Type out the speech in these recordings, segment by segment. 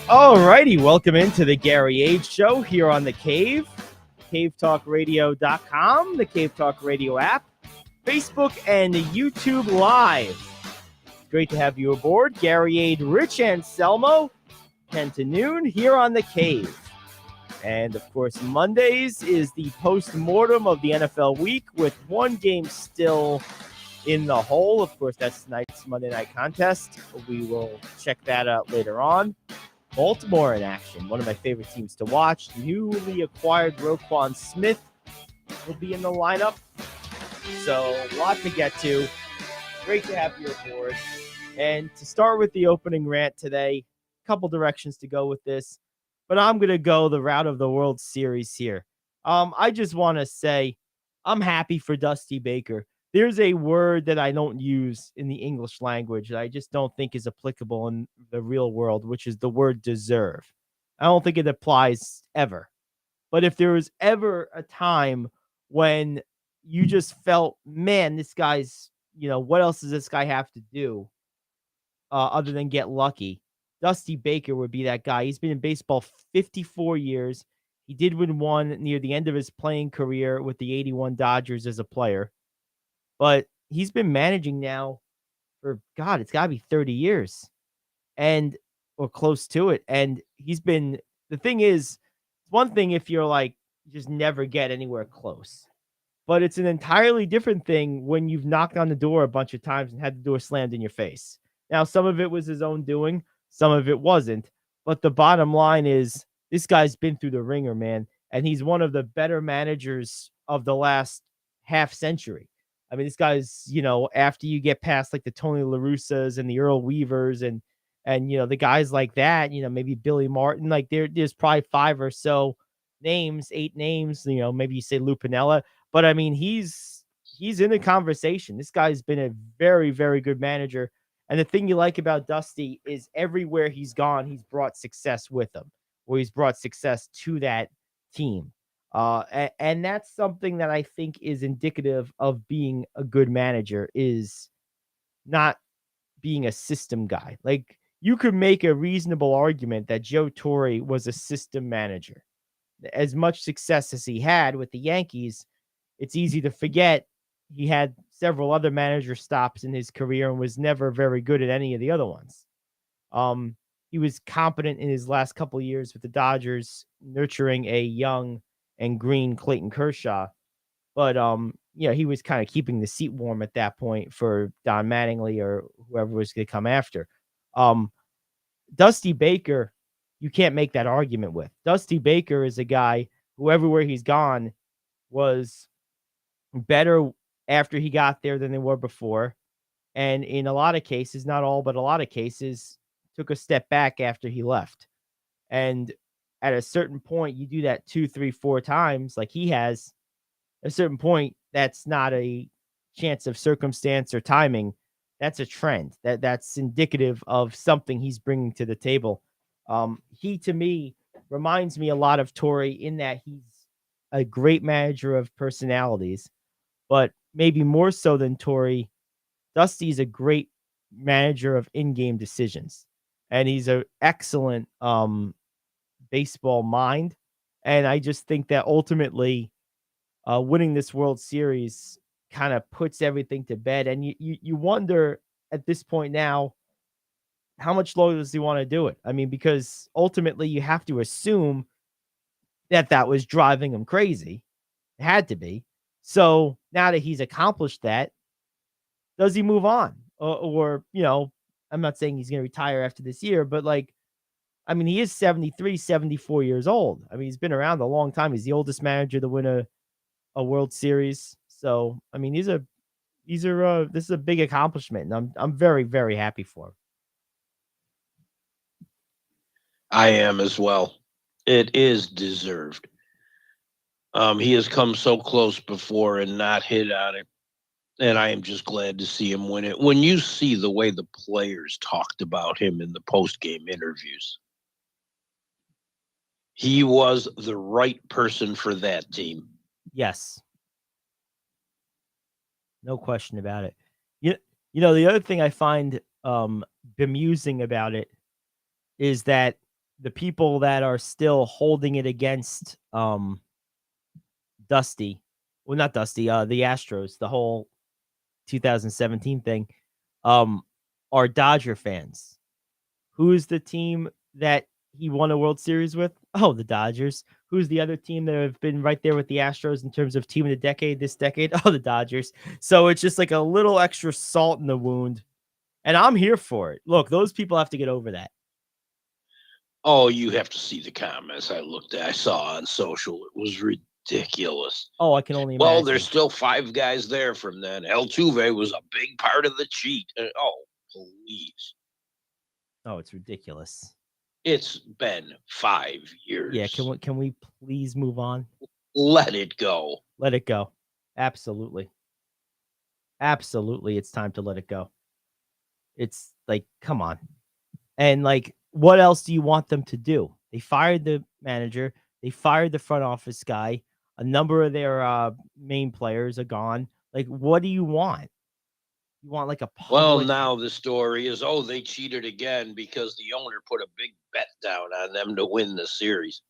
Alrighty, welcome into the Gary Ayd Show here on The Cave, cavetalkradio.com, the Cave Talk Radio app, Facebook, and YouTube Live. Great to have you aboard. Gary Ayd, Rich Anselmo, 10 to noon here on The Cave. And, of course, Mondays is the post-mortem of the NFL week with one game still in the hole. Of course, that's tonight's Monday Night Contest. We will check that out later on. Baltimore in action, one of my favorite teams to watch. Newly acquired Roquan Smith will be in the lineup. So, a lot to get to. Great to have you aboard. And to start with the opening rant today, a couple directions to go with this, but I'm going to go the route of the World Series here. I just want to say I'm happy for Dusty Baker. There's a word that I don't use in the English language that I just don't think is applicable in the real world, which is the word deserve. I don't think it applies ever. But if there was ever a time when you just felt, man, this guy's, what else does this guy have to do other than get lucky? Dusty Baker would be that guy. He's been in baseball 54 years. He did win one near the end of his playing career with the 81 Dodgers as a player. But he's been managing now for, God, it's got to be 30 years or close to it. And the thing is, one thing if you're like, just never get anywhere close. But it's an entirely different thing when you've knocked on the door a bunch of times and had the door slammed in your face. Now, some of it was his own doing. Some of it wasn't. But the bottom line is this guy's been through the ringer, man. And he's one of the better managers of the last half century. I mean, this guy's, after you get past like the Tony La Russas and the Earl Weavers and the guys like that, maybe Billy Martin, like there's probably 5 or so names, 8 names, maybe you say Lou Piniella, but I mean, he's in the conversation. This guy's been a very, very good manager. And the thing you like about Dusty is everywhere he's gone, he's brought success with him, or he's brought success to that team. And that's something that I think is indicative of being a good manager, is not being a system guy. Like, you could make a reasonable argument that Joe Torre was a system manager. As much success as he had with the Yankees, it's easy to forget he had several other manager stops in his career and was never very good at any of the other ones. He was competent in his last couple of years with the Dodgers, nurturing a young and green Clayton Kershaw. But, he was kind of keeping the seat warm at that point for Don Mattingly or whoever was going to come after. Dusty Baker, you can't make that argument with. Dusty Baker is a guy who everywhere he's gone was better after he got there than they were before. And in a lot of cases, not all, but a lot of cases, took a step back after he left. And at a certain point, you do that 2, 3, 4 times like he has. At a certain point, that's not a chance of circumstance or timing. That's a trend. That's indicative of something he's bringing to the table. He, to me, reminds me a lot of Torre in that he's a great manager of personalities, but maybe more so than Torre, Dusty's a great manager of in-game decisions. And he's an excellent baseball mind. And I just think that ultimately winning this World Series kind of puts everything to bed. And you wonder at this point now, how much longer does he want to do it? I mean, because ultimately you have to assume that was driving him crazy. It had to be. So now that he's accomplished that, does he move on? Or I'm not saying he's going to retire after this year, but he is 73, 74 years old. I mean, he's been around a long time. He's the oldest manager to win a World Series. So, I mean, this is a big accomplishment, and I'm very, very happy for him. I am as well. It is deserved. He has come so close before and not hit on it. And I am just glad to see him win it. When you see the way the players talked about him in the post-game interviews, he was the right person for that team. Yes. No question about it. You know, the other thing I find bemusing about it is that the people that are still holding it against Dusty, well, not Dusty, the Astros, the whole 2017 thing, are Dodger fans. Who's the team that he won a World Series with? Oh, the Dodgers. Who's the other team that have been right there with the Astros in terms of team of the decade this decade? Oh, the Dodgers. So it's just like a little extra salt in the wound. And I'm here for it. Look, those people have to get over that. Oh, you have to see the comments I saw on social. It was ridiculous. Oh, I can only imagine. Well, there's still 5 guys there from then. Altuve was a big part of the cheat. Oh, please. Oh, it's ridiculous. It's been 5 years. Yeah, can we please move on? Let it go. Let it go. Absolutely. Absolutely, it's time to let it go. It's like, come on. And like, what else do you want them to do? They fired the manager. They fired the front office guy. A number of their main players are gone. Like, what do you want? You want like a public... Well, now the story is, they cheated again because the owner put a big bet down on them to win the series.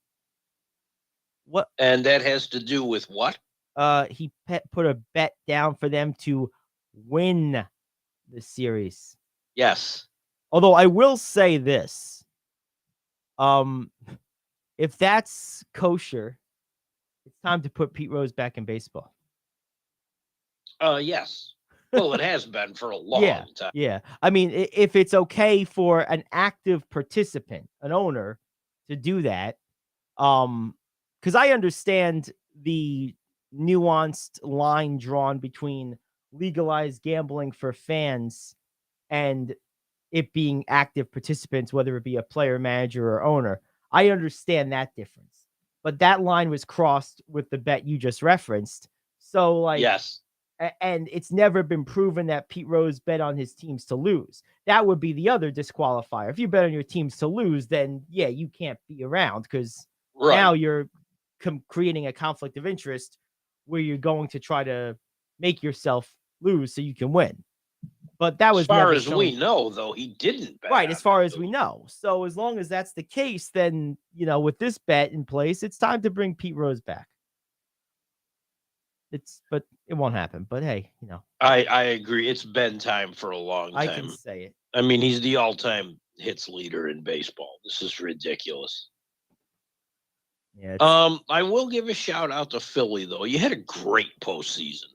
What? And that has to do with what? He put a bet down for them to win the series. Yes. Although I will say this, if that's kosher, it's time to put Pete Rose back in baseball. Yes. Well, it has been for a long time. Yeah. I mean, if it's okay for an active participant, an owner, to do that, because I understand the nuanced line drawn between legalized gambling for fans and it being active participants, whether it be a player, manager, or owner. I understand that difference. But that line was crossed with the bet you just referenced. So, like, yes. And it's never been proven that Pete Rose bet on his teams to lose. That would be the other disqualifier. If you bet on your teams to lose, then yeah, you can't be around because now you're creating a conflict of interest where you're going to try to make yourself lose so you can win. But that was as far as we know, though, he didn't bet. Right, as far as we know. So as long as that's the case, then, you know, with this bet in place, it's time to bring Pete Rose back. But it won't happen. But hey, you know. I agree. It's been time for a long time. I can say it. I mean, he's the all-time hits leader in baseball. This is ridiculous. Yeah. I will give a shout out to Philly, though. You had a great postseason.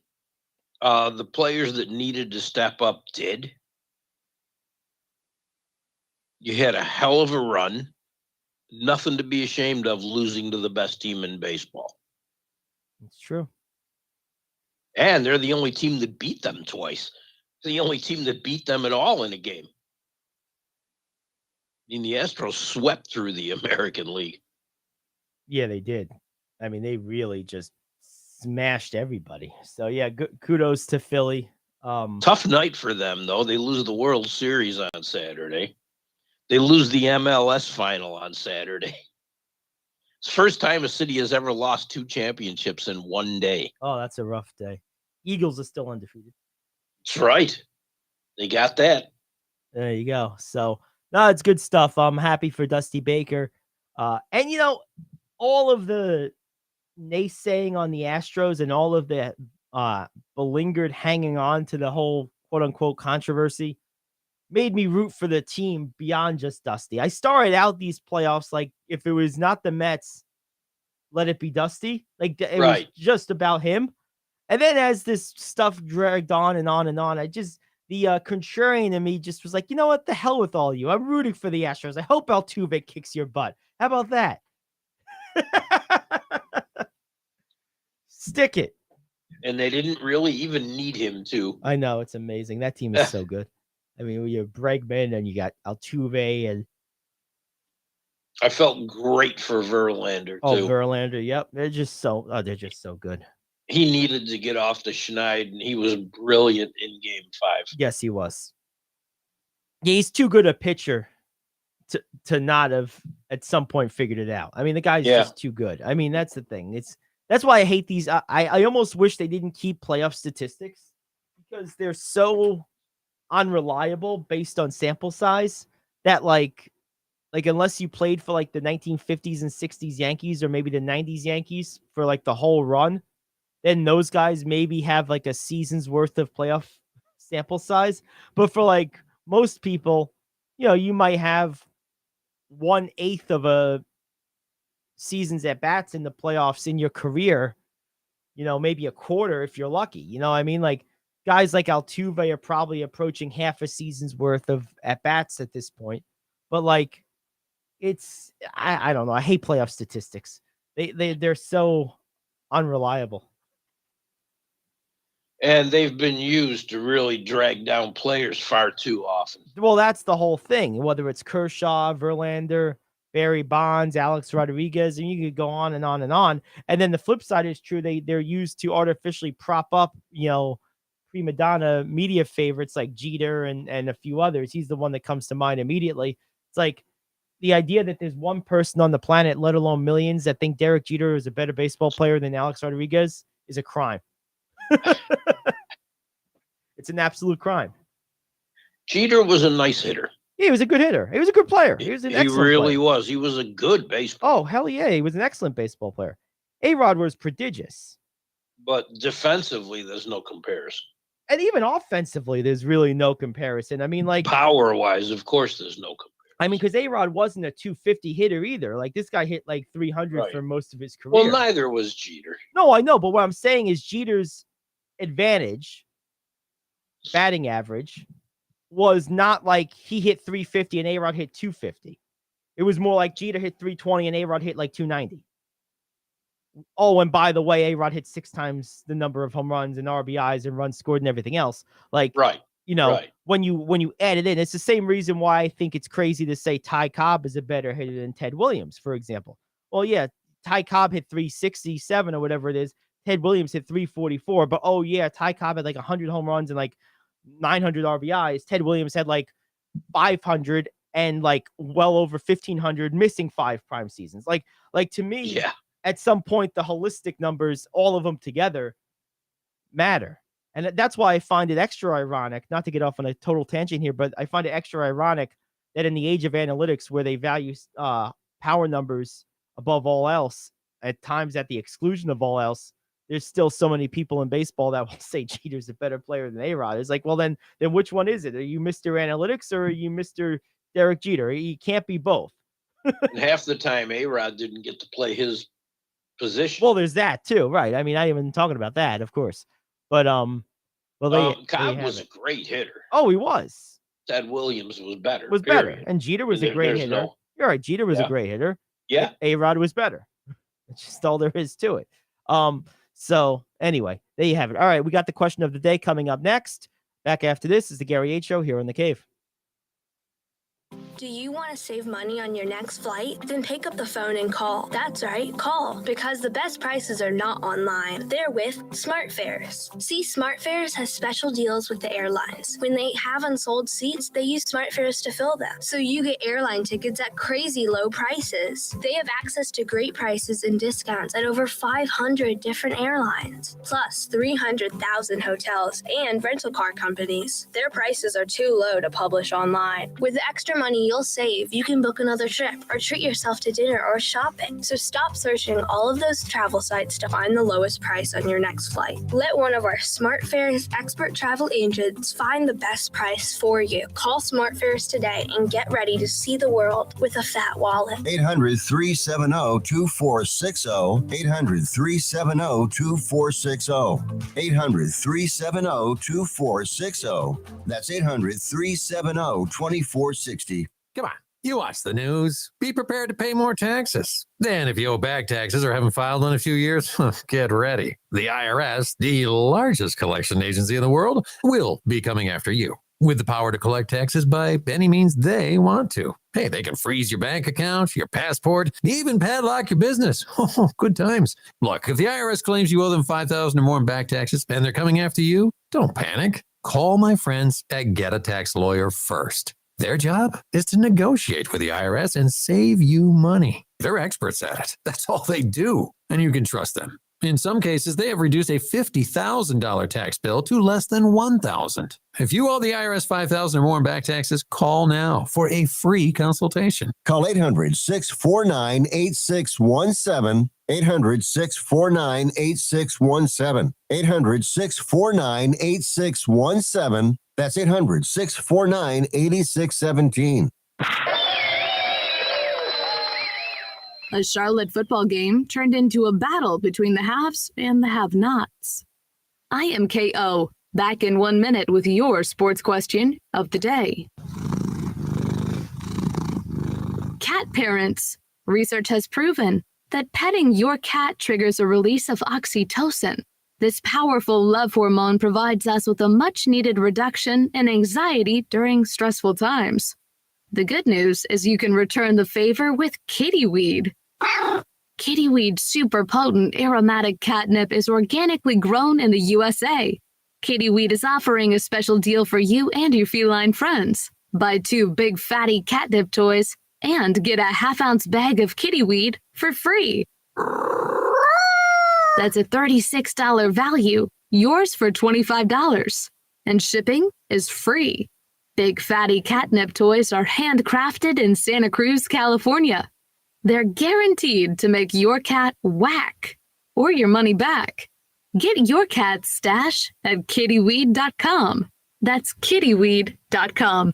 The players that needed to step up did. You had a hell of a run. Nothing to be ashamed of losing to the best team in baseball. It's true. And they're the only team that beat them twice. The only team that beat them at all in a game. I mean, the Astros swept through the American League. Yeah, they did. I mean, they really just smashed everybody. So, yeah, kudos to Philly. Tough night for them, though. They lose the World Series on Saturday. They lose the MLS final on Saturday. It's the first time a city has ever lost 2 championships in one day. Oh, that's a rough day. Eagles are still undefeated. That's right. They got that. There you go. So, no, it's good stuff. I'm happy for Dusty Baker. And, you know, all of the naysaying on the Astros and all of the belingered hanging on to the whole quote-unquote controversy made me root for the team beyond just Dusty. I started out these playoffs like if it was not the Mets, let it be Dusty. Like it was just about him. And then as this stuff dragged on and on and on, the contrarian in me just was like, you know what? The hell with all you. I'm rooting for the Astros. I hope Altuve kicks your butt. How about that? Stick it. And they didn't really even need him to. I know. It's amazing. That team is so good. I mean, you have Bregman and you got Altuve and I felt great for Verlander too. Oh, Verlander, yep. They're just so good. He needed to get off the schneid, and he was brilliant in Game 5. Yes, he was. Yeah, he's too good a pitcher to not have at some point figured it out. I mean, the guy's just too good. I mean, that's the thing. That's why I hate these. I almost wish they didn't keep playoff statistics because they're so unreliable based on sample size that like unless you played for like the 1950s and 60s Yankees or maybe the 90s Yankees for like the whole run, then those guys maybe have like a season's worth of playoff sample size. But for like most people, you might have 1/8 of a season's at bats in the playoffs in your career, maybe a quarter if you're lucky. You know what I mean? Like guys like Altuve are probably approaching half a season's worth of at bats at this point. But like I don't know. I hate playoff statistics. They're so unreliable. And they've been used to really drag down players far too often. Well, that's the whole thing. Whether it's Kershaw, Verlander, Barry Bonds, Alex Rodriguez, and you could go on and on and on. And then the flip side is true. They're used to artificially prop up, prima donna media favorites like Jeter and a few others. He's the one that comes to mind immediately. It's like the idea that there's one person on the planet, let alone millions, that think Derek Jeter is a better baseball player than Alex Rodriguez is a crime. It's an absolute crime. Jeter was a nice hitter. Yeah, he was a good hitter. He was a good player. He was an excellent really player. was. He was a good baseball. Oh, hell yeah. He was an excellent baseball player. A-Rod was prodigious. But defensively, there's no comparison. And even offensively, there's really no comparison. I mean, like power-wise, of course, there's no comparison. I mean, because A-Rod wasn't a 250 hitter either. Like this guy hit like 300 for most of his career. Well, neither was Jeter. No, I know. But what I'm saying is Jeter's advantage, batting average, was not like he hit 350 and A-Rod hit 250. It was more like Jeter hit 320 and A-Rod hit like 290. Oh, and by the way, A-Rod hit 6 times the number of home runs and RBIs and runs scored and everything else. Like, when you add it in, it's the same reason why I think it's crazy to say Ty Cobb is a better hitter than Ted Williams, for example. Well, yeah, Ty Cobb hit 367 or whatever it is. Ted Williams hit 344. But, oh, yeah, Ty Cobb had like 100 home runs and like 900 RBIs. Ted Williams had like 500 and like well over 1,500, missing 5 prime seasons. Like to me, at some point, the holistic numbers, all of them together, matter. And that's why I find it extra ironic, not to get off on a total tangent here, but I find it extra ironic that in the age of analytics where they value power numbers above all else, at times at the exclusion of all else, there's still so many people in baseball that will say Jeter's a better player than A-Rod. It's like, well, then which one is it? Are you Mr. Analytics or are you Mr. Derek Jeter? You can't be both. Half the time, A-Rod didn't get to play his position. Well, there's that too, right? I mean, I even talking about that, of course. But Cobb was a great hitter. Oh, he was. Ted Williams was better. And Jeter was a great hitter. You're right. Jeter was a great hitter. Yeah. A-Rod was better. That's just all there is to it. So anyway, there you have it. All right, we got the question of the day coming up next. Back after this is the Gary Ayd Show here in the Cave. Do you want to save money on your next flight? Then pick up the phone and call. That's right, call. Because the best prices are not online. They're with SmartFares. See, SmartFares has special deals with the airlines. When they have unsold seats, they use SmartFares to fill them. So you get airline tickets at crazy low prices. They have access to great prices and discounts at over 500 different airlines. Plus 300,000 hotels and rental car companies. Their prices are too low to publish online. With the extra money you'll save, you can book another trip or treat yourself to dinner or shopping. So stop searching all of those travel sites to find the lowest price on your next flight. Let one of our SmartFares expert travel agents find the best price for you. Call SmartFares today and get ready to see the world with a fat wallet. 800-370-2460. 800-370-2460. 800-370-2460. That's 800-370-2460. Come on, you watch the news. Be prepared to pay more taxes. Then if you owe back taxes or haven't filed in a few years, get ready. The IRS, the largest collection agency in the world, will be coming after you with the power to collect taxes by any means they want to. Hey, they can freeze your bank account, your passport, even padlock your business. Oh, good times. Look, if the IRS claims you owe them $5,000 or more in back taxes and they're coming after you, don't panic. Call my friends at Get a Tax Lawyer first. Their job is to negotiate with the IRS and save you money. They're experts at it. That's all they do. And you can trust them. In some cases, they have reduced a $50,000 tax bill to less than $1,000. If you owe the IRS $5,000 or more in back taxes, call now for a free consultation. Call 800-649-8617. 800-649-8617. 800-649-8617. That's 800-649-8617. A Charlotte football game turned into a battle between the haves and the have-nots. I am KO, back in 1 minute with your sports question of the day. Cat parents. Research has proven that petting your cat triggers a release of oxytocin. This powerful love hormone provides us with a much-needed reduction in anxiety during stressful times. The good news is you can return the favor with kittyweed. Kittyweed super potent aromatic catnip is organically grown in the USA. Kittyweed is offering a special deal for you and your feline friends. Buy 2 big fatty catnip toys and get a half-ounce bag of kittyweed for free. That's a $36 value, yours for $25. And shipping is free. Big fatty catnip toys are handcrafted in Santa Cruz, California. They're guaranteed to make your cat whack or your money back. Get your cat's stash at kittyweed.com. That's kittyweed.com.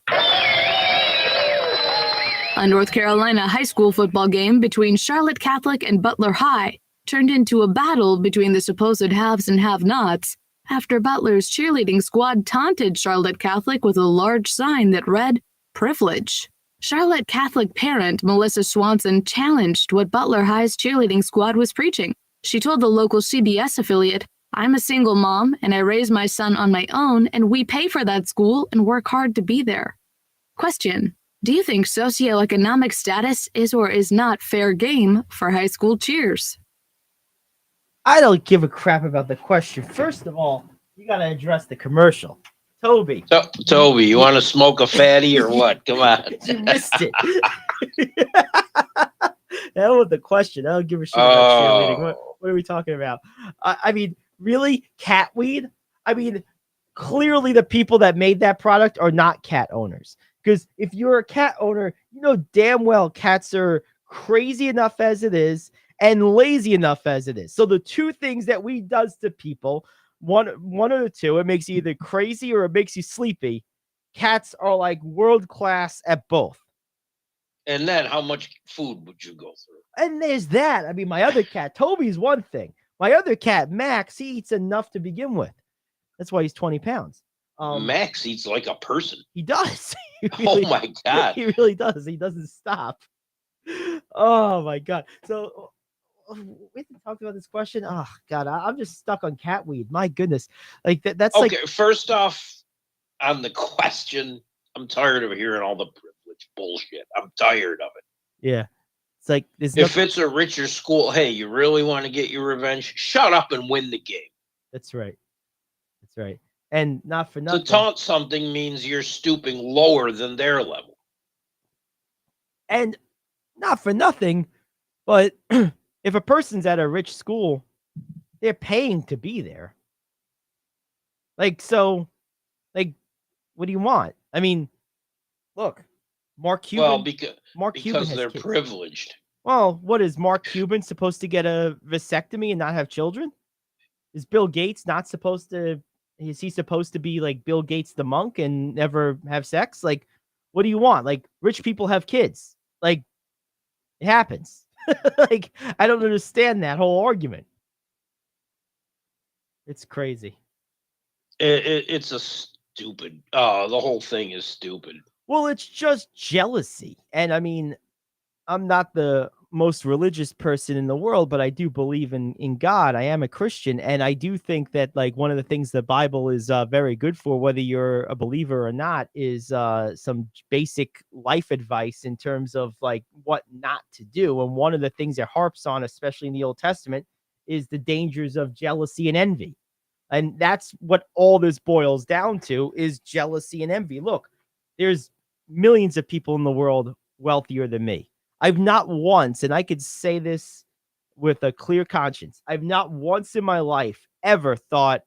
A North Carolina high school football game between Charlotte Catholic and Butler High turned into a battle between the supposed haves and have-nots after Butler's cheerleading squad taunted Charlotte Catholic with a large sign that read, "Privilege." Charlotte Catholic parent Melissa Swanson challenged what Butler High's cheerleading squad was preaching. She told the local CBS affiliate, "I'm a single mom and I raise my son on my own and we pay for that school and work hard to be there." Question: do you think socioeconomic status is or is not fair game for high school cheers? I don't give a crap about the question. First of all, you got to address the commercial. Toby. Toby, you want to smoke a fatty or what? Come on. You missed it. That was the question. I don't give a shit about cheerleading. What are we talking about? I mean, really? Cat weed? I mean, clearly the people that made that product are not cat owners. Because if you're a cat owner, you know damn well cats are crazy enough as it is and lazy enough as it is. So the two things that weed does to people, one of the two, it makes you either crazy or it makes you sleepy. Cats are like world class at both. And then how much food would you go through? And there's that. I mean, my other cat, Toby's one thing. My other cat, Max, he eats enough to begin with. That's why he's 20 pounds. Max eats like a person. He does. Really, oh my God. He really does. He doesn't stop. Oh my God. So we haven't talked about this question. Oh God, I'm just stuck on cat weed. My goodness. Like that's okay. Like, first off, on the question, I'm tired of hearing all the privilege bullshit. I'm tired of it. Yeah. It's like if it's a richer school, hey, you really want to get your revenge? Shut up and win the game. That's right. That's right. And not for nothing. To taunt something means you're stooping lower than their level. And not for nothing, but if a person's at a rich school, they're paying to be there. Like, so, like, what do you want? I mean, look, Mark Cuban. Well, because they're kids. Privileged. Well, what is Mark Cuban supposed to get a vasectomy and not have children? Is Bill Gates not supposed to? Is he supposed to be like Bill Gates the monk and never have sex? Like, what do you want? Like, rich people have kids. Like, it happens. Like, I don't understand that whole argument. It's crazy. It's a stupid. The whole thing is stupid. Well, it's just jealousy. And I mean, I'm not the most religious person in the world, but I do believe in God. I am a Christian. And I do think that like one of the things the Bible is very good for, whether you're a believer or not, is some basic life advice in terms of like what not to do. And one of the things it harps on, especially in the Old Testament, is the dangers of jealousy and envy. And that's what all this boils down to, is jealousy and envy. Look, there's millions of people in the world wealthier than me. I've not once, and I could say this with a clear conscience. I've not once in my life ever thought,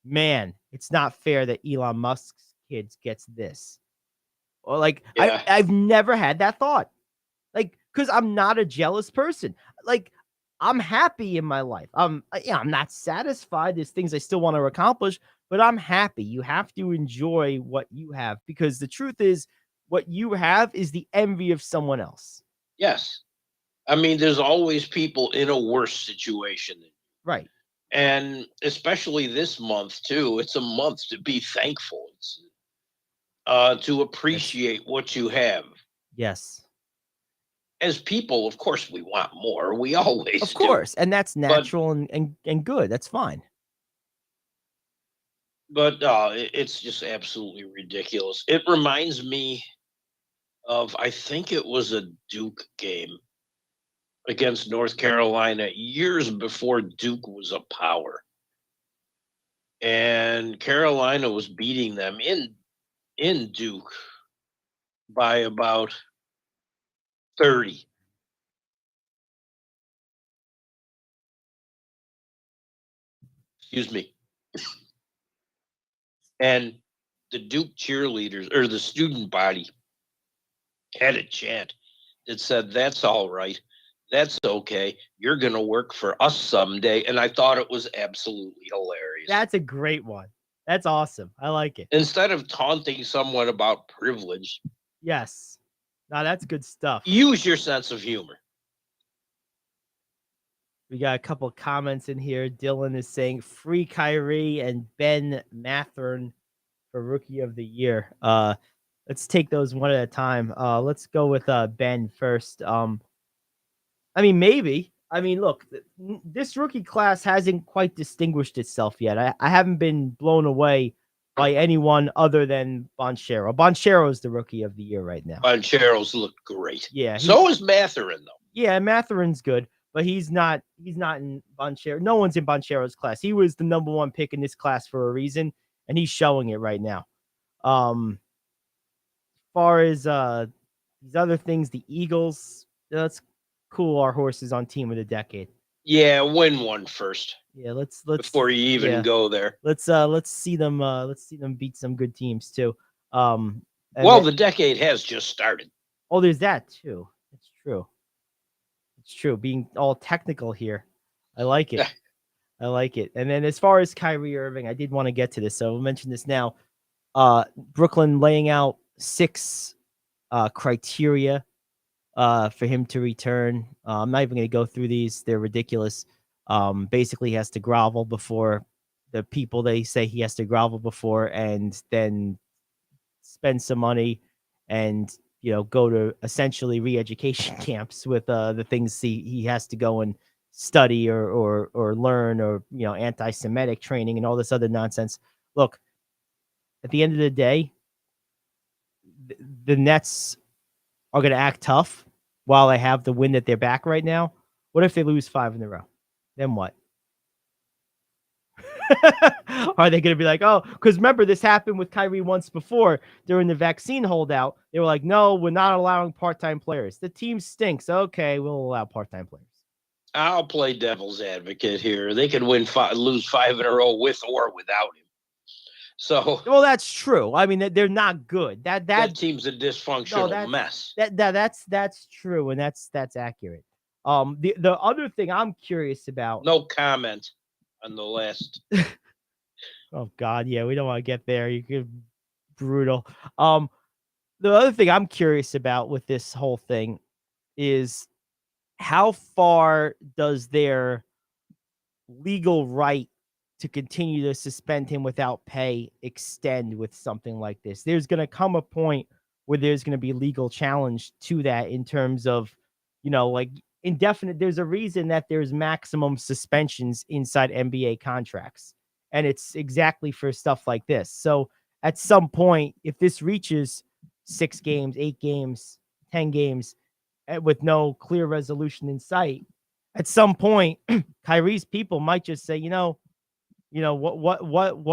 man, it's not fair that Elon Musk's kids gets this. Or like, Yeah. I've never had that thought. Like, because I'm not a jealous person. Like, I'm happy in my life. I'm not satisfied. There's things I still want to accomplish, but I'm happy. You have to enjoy what you have, because the truth is, what you have is the envy of someone else. Yes. I mean, there's always people in a worse situation. Right. And especially this month, too. It's a month to be thankful. It's, to appreciate what you have. Yes. As people, of course, we want more. We always Of course. And that's But natural and good. That's fine. it's just absolutely ridiculous. It reminds me of, I think it was a Duke game against North Carolina years before Duke was a power. And Carolina was beating them in Duke by about 30. Excuse me. And the Duke cheerleaders, or the student body, had a chant that said, "That's all right. That's okay. You're going to work for us someday." And I thought it was absolutely hilarious. That's a great one. That's awesome. I like it. Instead of taunting someone about privilege, Yes. Now that's good stuff. use your sense of humor. We got a couple comments in here. Dylan is saying free Kyrie and Ben Mathern for Rookie of the Year. Let's take those one at a time. Let's go with Ben first. I mean, maybe. I mean, look, this rookie class hasn't quite distinguished itself yet. I haven't been blown away by anyone other than Bonchero. Bonchero is the Rookie of the Year right now. Bonchero's looked great. Yeah. So is Matherin, though. Yeah, Matherin's good, but he's not in Bonchero. No one's in Bonchero's class. He was the number one pick in this class for a reason, and he's showing it right now. As far as these other things, the Eagles, let's cool our horses on Team of the Decade. Yeah, win one first. Yeah, let's before you even go there. Let's see them beat some good teams too. The decade has just started. Oh, there's that too. It's true. It's true. Being all technical here. I like it. I like it. And then as far as Kyrie Irving, I did want to get to this, so I'll mention this now. Brooklyn laying out 6 criteria for him to return. I'm not even going to go through these. They're ridiculous. Basically, he has to grovel before the people they say he has to grovel before, and then spend some money and, go to essentially re-education camps with the things he has to go and study or learn, or, anti-Semitic training and all this other nonsense. Look, at the end of the day, the Nets are going to act tough while they have the win at their back right now. What if they lose 5 in a row? Then what? Are they going to be like, oh, because remember, this happened with Kyrie once before during the vaccine holdout. They were like, no, we're not allowing part-time players. The team stinks. Okay, we'll allow part-time players. I'll play devil's advocate here. They could lose 5 in a row with or without him. So, well, that's true. I mean, they're not good. That team's a dysfunctional mess. That's true, and that's accurate. The other thing I'm curious about. No comment on the last. Oh God, yeah, we don't want to get there. You could brutal. The other thing I'm curious about with this whole thing is how far does their legal right to continue to suspend him without pay extend with something like this? There's going to come a point where there's going to be legal challenge to that in terms of, like indefinite. There's a reason that there's maximum suspensions inside NBA contracts, and it's exactly for stuff like this. So at some point, if this reaches 6 games, 8 games, 10 games, with no clear resolution in sight, at some point, Kyrie's people might just say, what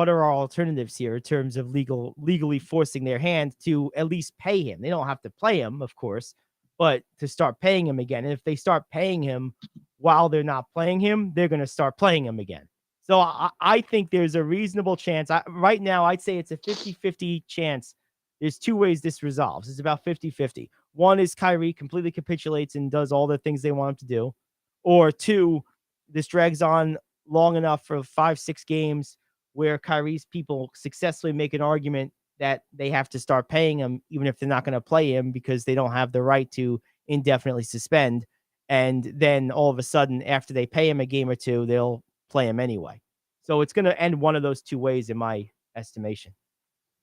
are our alternatives here in terms of legally forcing their hand to at least pay him? They don't have to play him, of course, but to start paying him again. And if they start paying him while they're not playing him, they're going to start playing him again. So I think there's a reasonable chance. Right now, I'd say it's a 50-50 chance. There's two ways this resolves. It's about 50-50. One is Kyrie completely capitulates and does all the things they want him to do. Or two, this drags on long enough for 5-6 games where Kyrie's people successfully make an argument that they have to start paying him, even if they're not going to play him because they don't have the right to indefinitely suspend. And then all of a sudden, after they pay him a game or two, they'll play him anyway. So it's going to end one of those two ways, in my estimation.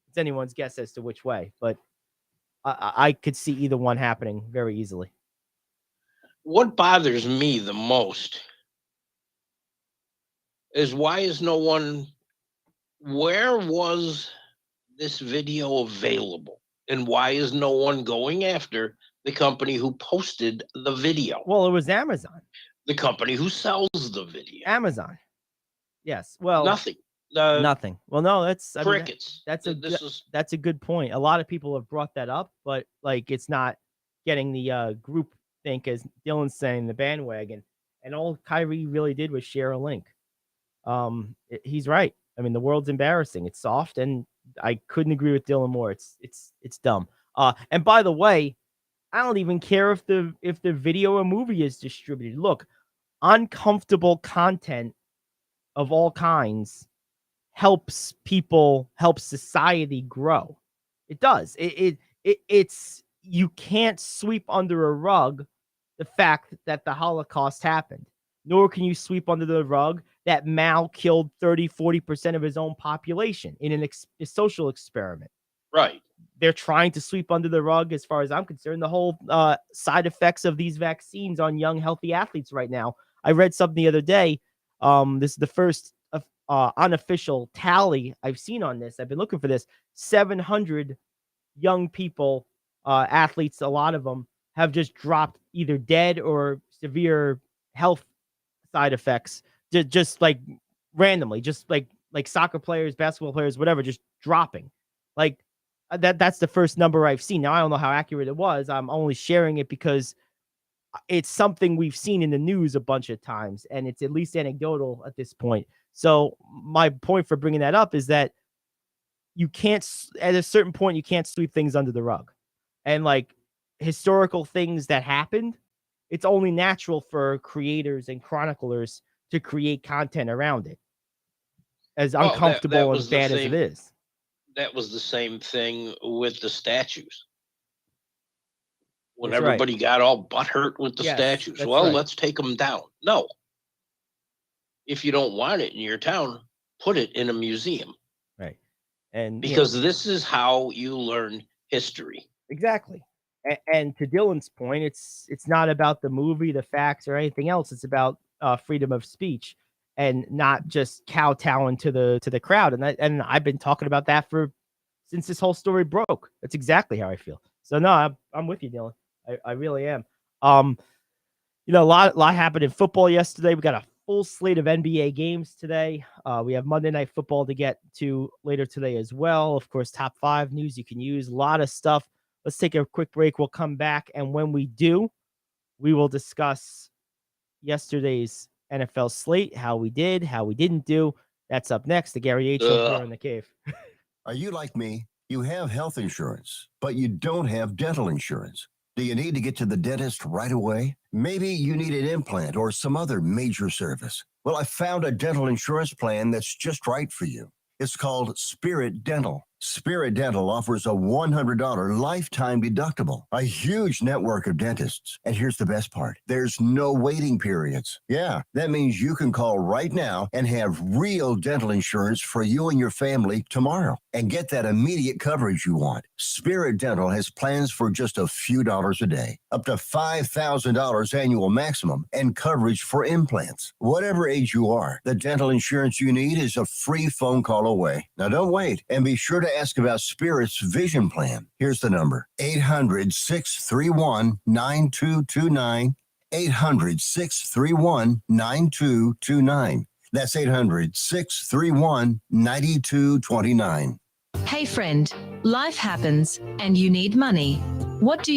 It's anyone's guess as to which way, but I could see either one happening very easily. What bothers me the most is why is no one, where was this video available? And why is no one going after the company who posted the video? Well, it was Amazon. The company who sells the video. Amazon. Yes. Well, Nothing. Nothing. Well, no, that's Crickets. That's a good point. A lot of people have brought that up, but like it's not getting the group think, as Dylan's saying, the bandwagon. And all Kyrie really did was share a link. He's right. I mean, the world's embarrassing. It's soft, and I couldn't agree with Dylan more. It's dumb. And by the way, I don't even care if the video or movie is distributed. Look, uncomfortable content of all kinds helps people, helps society grow. It does. It's you can't sweep under a rug the fact that the Holocaust happened, nor can you sweep under the rug that Mao killed 30-40% of his own population in a social experiment. Right. They're trying to sweep under the rug, as far as I'm concerned, the whole side effects of these vaccines on young, healthy athletes right now. I read something the other day. This is the first unofficial tally I've seen on this. I've been looking for this. 700 young people, athletes, a lot of them, have just dropped either dead or severe health side effects, just like randomly, just like soccer players, basketball players, whatever, just dropping. Like that's the first number I've seen. Now, I don't know how accurate it was. I'm only sharing it because it's something we've seen in the news a bunch of times, and it's at least anecdotal at this point. So my point for bringing that up is that you can't, at a certain point, you can't sweep things under the rug. And like historical things that happened, it's only natural for creators and chroniclers to create content around it, as uncomfortable and bad as it is. That was the same thing with the statues. When That's everybody got all butthurt with the statues. Well, let's take them down. No. If you don't want it in your town, put it in a museum. Right. And because this is how you learn history. Exactly. And to Dylan's point, it's not about the movie, the facts, or anything else. It's about freedom of speech and not just kowtowing to the crowd. And I've been talking about that since this whole story broke. That's exactly how I feel. So no, I'm with you, Dylan. I really am. A lot happened in football yesterday. We got a full slate of NBA games today. We have Monday Night Football to get to later today as well. Of course, top 5 news you can use. A lot of stuff. Let's take a quick break. We'll come back, and when we do, we will discuss yesterday's NFL slate, how we did, how we didn't do. That's up next. The Gary Ayd Show here in the cave. Are you like me? You have health insurance, but you don't have dental insurance. Do you need to get to the dentist right away? Maybe you need an implant or some other major service. Well, I found a dental insurance plan that's just right for you. It's called Spirit Dental. Spirit Dental offers a $100 lifetime deductible, a huge network of dentists. And here's the best part. There's no waiting periods. Yeah, that means you can call right now and have real dental insurance for you and your family tomorrow and get that immediate coverage you want. Spirit Dental has plans for just a few dollars a day, up to $5,000 annual maximum, and coverage for implants. Whatever age you are, the dental insurance you need is a free phone call away. Now don't wait, and be sure to ask about Spirit's vision plan. Here's the number: 800-631-9229. 800-631-9229. That's 800-631-9229. Hey friend, life happens and you need money. What do?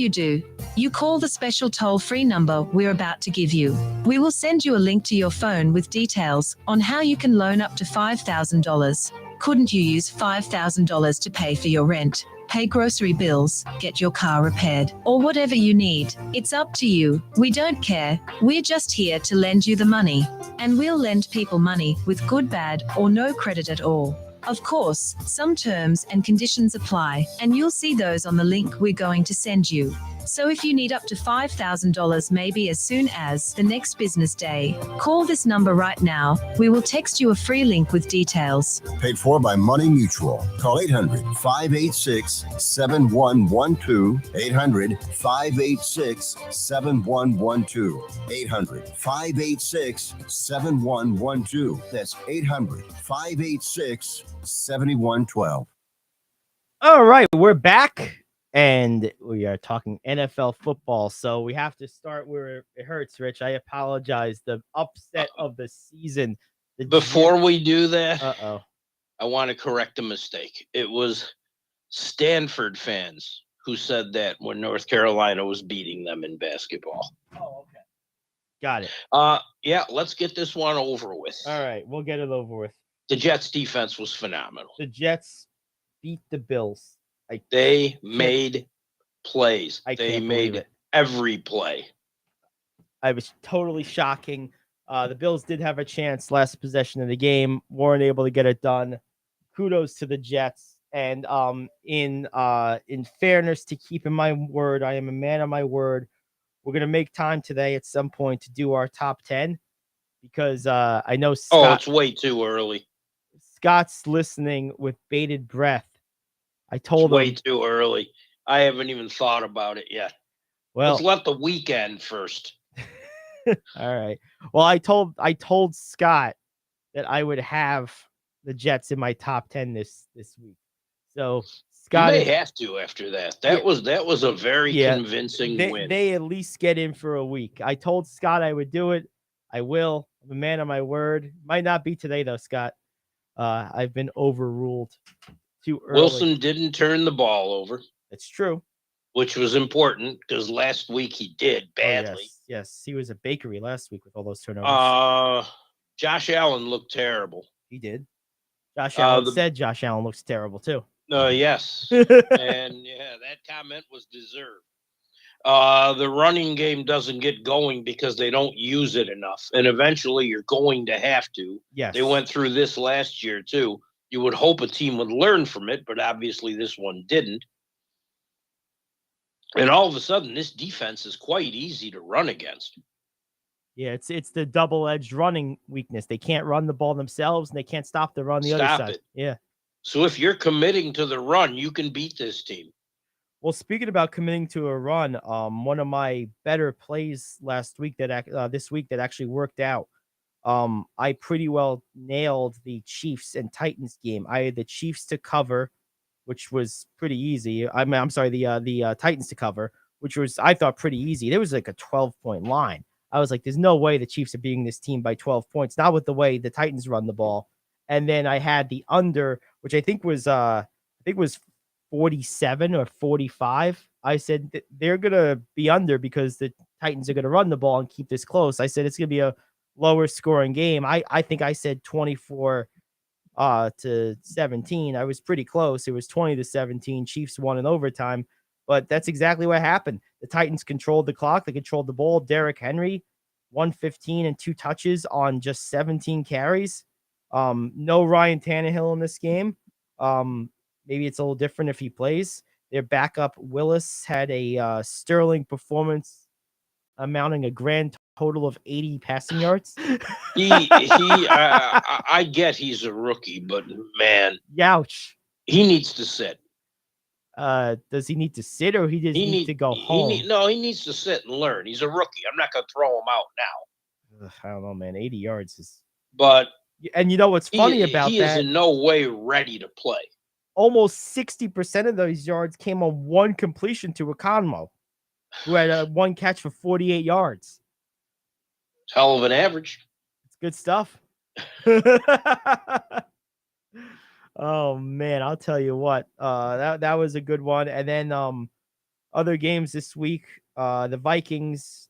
You call the special toll-free number we're about to give you. We will send you a link to your phone with details on how you can loan up to $5,000. Couldn't you use $5,000 to pay for your rent, pay grocery bills, get your car repaired, or whatever you need? It's up to you. We don't care. We're just here to lend you the money. And we'll lend people money with good, bad, or no credit at all. Of course, some terms and conditions apply, and you'll see those on the link we're going to send you. So if you need up to $5,000 maybe as soon as the next business day, call this number right now. We will text you a free link with details. Paid for by Money Mutual. Call 800-586-7112. 800-586-7112. 800-586-7112. That's 800-586-7112. All right, we're back. And we are talking NFL football. So we have to start where it hurts, Rich. I apologize. The upset of the season. Before we do that, I want to correct a mistake. It was Stanford fans who said that when North Carolina was beating them in basketball. Oh, okay. Got it. Yeah, let's get this one over with. All right, we'll get it over with. The Jets' defense was phenomenal. The Jets beat the Bills. They made plays. They made it. Every play. I was totally shocking. The Bills did have a chance last possession of the game, weren't able to get it done. Kudos to the Jets. And in fairness, to keep in my word, I am a man of my word. We're gonna make time today at some point to do our top 10 because I know Scott. Oh, it's way too early. Scott's listening with bated breath. I told him way too early. I haven't even thought about it yet. Well, let's let the weekend first. All right. Well, I told Scott that I would have the Jets in my top 10 this week. So Scott, you may have to after that. That was a very convincing win. They at least get in for a week. I told Scott I would do it. I will. I'm a man of my word. Might not be today though, Scott. I've been overruled. Too early. Wilson didn't turn the ball over. It's true. Which was important because last week he did badly. Oh, yes, he was a bakery last week with all those turnovers. Josh Allen looked terrible. He did. Josh Allen said Josh Allen looks terrible too. Yes. And that comment was deserved. The running game doesn't get going because they don't use it enough. And eventually you're going to have to. Yes. They went through this last year too. You would hope a team would learn from it, but obviously this one didn't. And all of a sudden, this defense is quite easy to run against. Yeah, it's the double-edged running weakness. They can't run the ball themselves, and they can't stop the run the other side. It. Yeah. So if you're committing to the run, you can beat this team. Well, speaking about committing to a run, one of my better plays last week this week that actually worked out. I pretty well nailed the Chiefs and Titans game. I had the Chiefs to cover, which was pretty easy. I'm sorry, the Titans to cover, which was, I thought, pretty easy. There was like a 12-point line. I was like, there's no way the Chiefs are beating this team by 12 points, not with the way the Titans run the ball. And then I had the under, which I think was 47 or 45. I said they're going to be under because the Titans are going to run the ball and keep this close. I said it's going to be a lower scoring game. I think I said 24 to 17. I was pretty close. It was 20-17. Chiefs won in overtime, but that's exactly what happened. The Titans controlled the clock. They controlled the ball. Derrick Henry, 115 and 2 touches on just 17 carries. No Ryan Tannehill in this game. Maybe it's a little different if he plays. Their backup Willis had a sterling performance, amounting a grand total of 80 passing yards. I get he's a rookie, but man, youch. He needs to sit. Does he need to sit, or he need to go home? He needs to sit and learn. He's a rookie. I'm not going to throw him out now. I don't know, man. 80 yards is. But and you know what's funny about he that? He is in no way ready to play. Almost 60% of those yards came on one completion to Economo, who had one catch for 48 yards. Hell of an average. It's good stuff. Oh man, I'll tell you what. That was a good one. And then Other games this week, the Vikings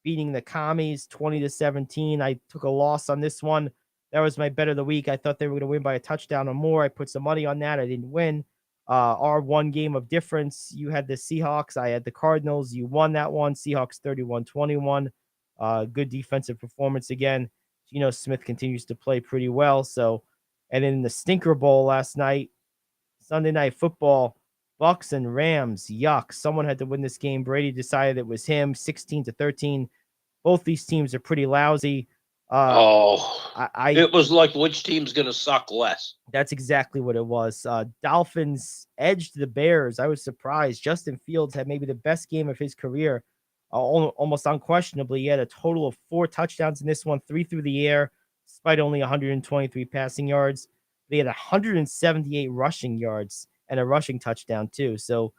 beating the Commies 20-17. I took a loss on this one. That was my bet of the week. I thought they were going to win by a touchdown or more. I put some money on that. I didn't win. Our one game of difference, you had the Seahawks. I had the Cardinals. You won that one. Seahawks 31-21. Good defensive performance again. Geno Smith continues to play pretty well. So, and in the Stinker Bowl last night, Sunday Night Football, Bucks and Rams. Yuck. Someone had to win this game. Brady decided it was him, 16-13. Both these teams are pretty lousy. It was like which team's going to suck less. That's exactly what it was. Dolphins edged the Bears. I was surprised. Justin Fields had maybe the best game of his career, almost unquestionably. He had a total of 4 touchdowns in this one, 3 through the air, despite only 123 passing yards. They had 178 rushing yards and a rushing touchdown too. So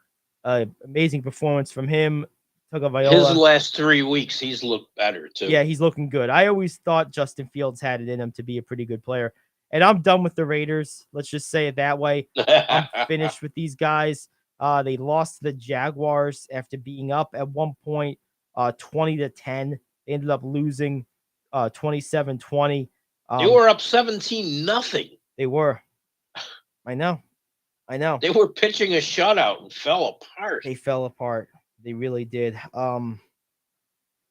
amazing performance from him. His last 3 weeks, he's looked better too. Yeah, he's looking good. I always thought Justin Fields had it in him to be a pretty good player. And I'm done with the Raiders. Let's just say it that way. I'm finished with these guys. They lost to the Jaguars after being up at one point 20-10. They ended up losing 27-20. They were up 17-0. They were. I know. They were pitching a shutout and fell apart. They fell apart. They really did. How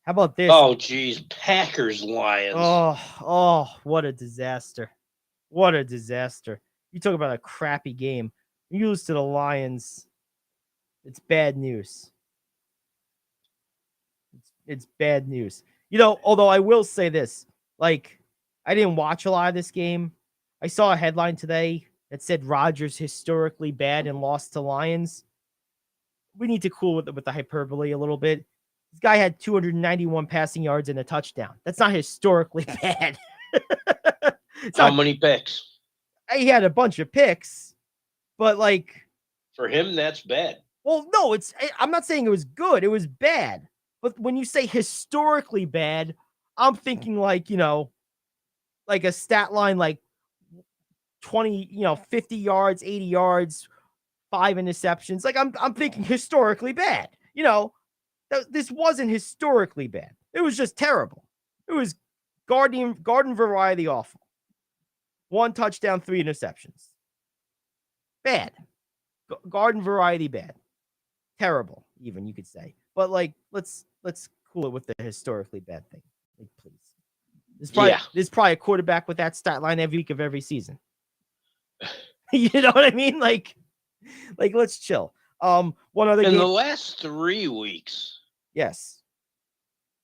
about this? Oh, geez. Packers, Lions. Oh, what a disaster. What a disaster. You talk about a crappy game. You lose to the Lions. It's bad news. It's bad news. Although I will say this, I didn't watch a lot of this game. I saw a headline today that said Rodgers historically bad and lost to Lions. We need to cool with the hyperbole a little bit. This guy had 291 passing yards and a touchdown. That's not historically bad. How many picks? He had a bunch of picks, but for him, that's bad. Well, no, I'm not saying it was good. It was bad. But when you say historically bad, I'm thinking like a stat line 20, 50 yards, 80 yards, 5 interceptions. I'm thinking historically bad. This wasn't historically bad. It was just terrible. It was garden variety awful. 1 touchdown, 3 interceptions. Bad. Garden variety bad. Terrible, even you could say. But let's cool it with the historically bad thing. Please. There's probably a quarterback with that stat line every week of every season. You know what I mean? Let's chill. One other game. In the last 3 weeks. Yes.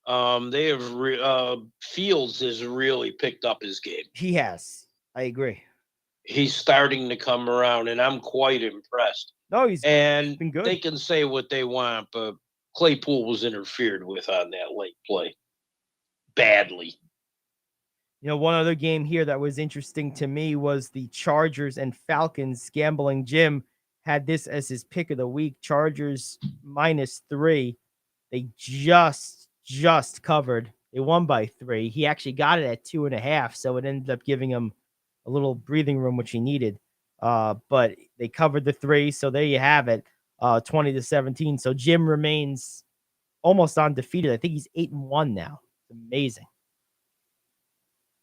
They have Fields has really picked up his game. He has. I agree. He's starting to come around, and I'm quite impressed. No, he's been good. They can say what they want, but Claypool was interfered with on that late play. Badly. One other game here that was interesting to me was the Chargers and Falcons. Gambling Jim had this as his pick of the week. Chargers -3. They just covered. They won by 3. He actually got it at 2.5, so it ended up giving him a little breathing room, which he needed. But they covered the 3, so there you have it, 20-17. So Jim remains almost undefeated. I think he's 8-1 now. It's amazing.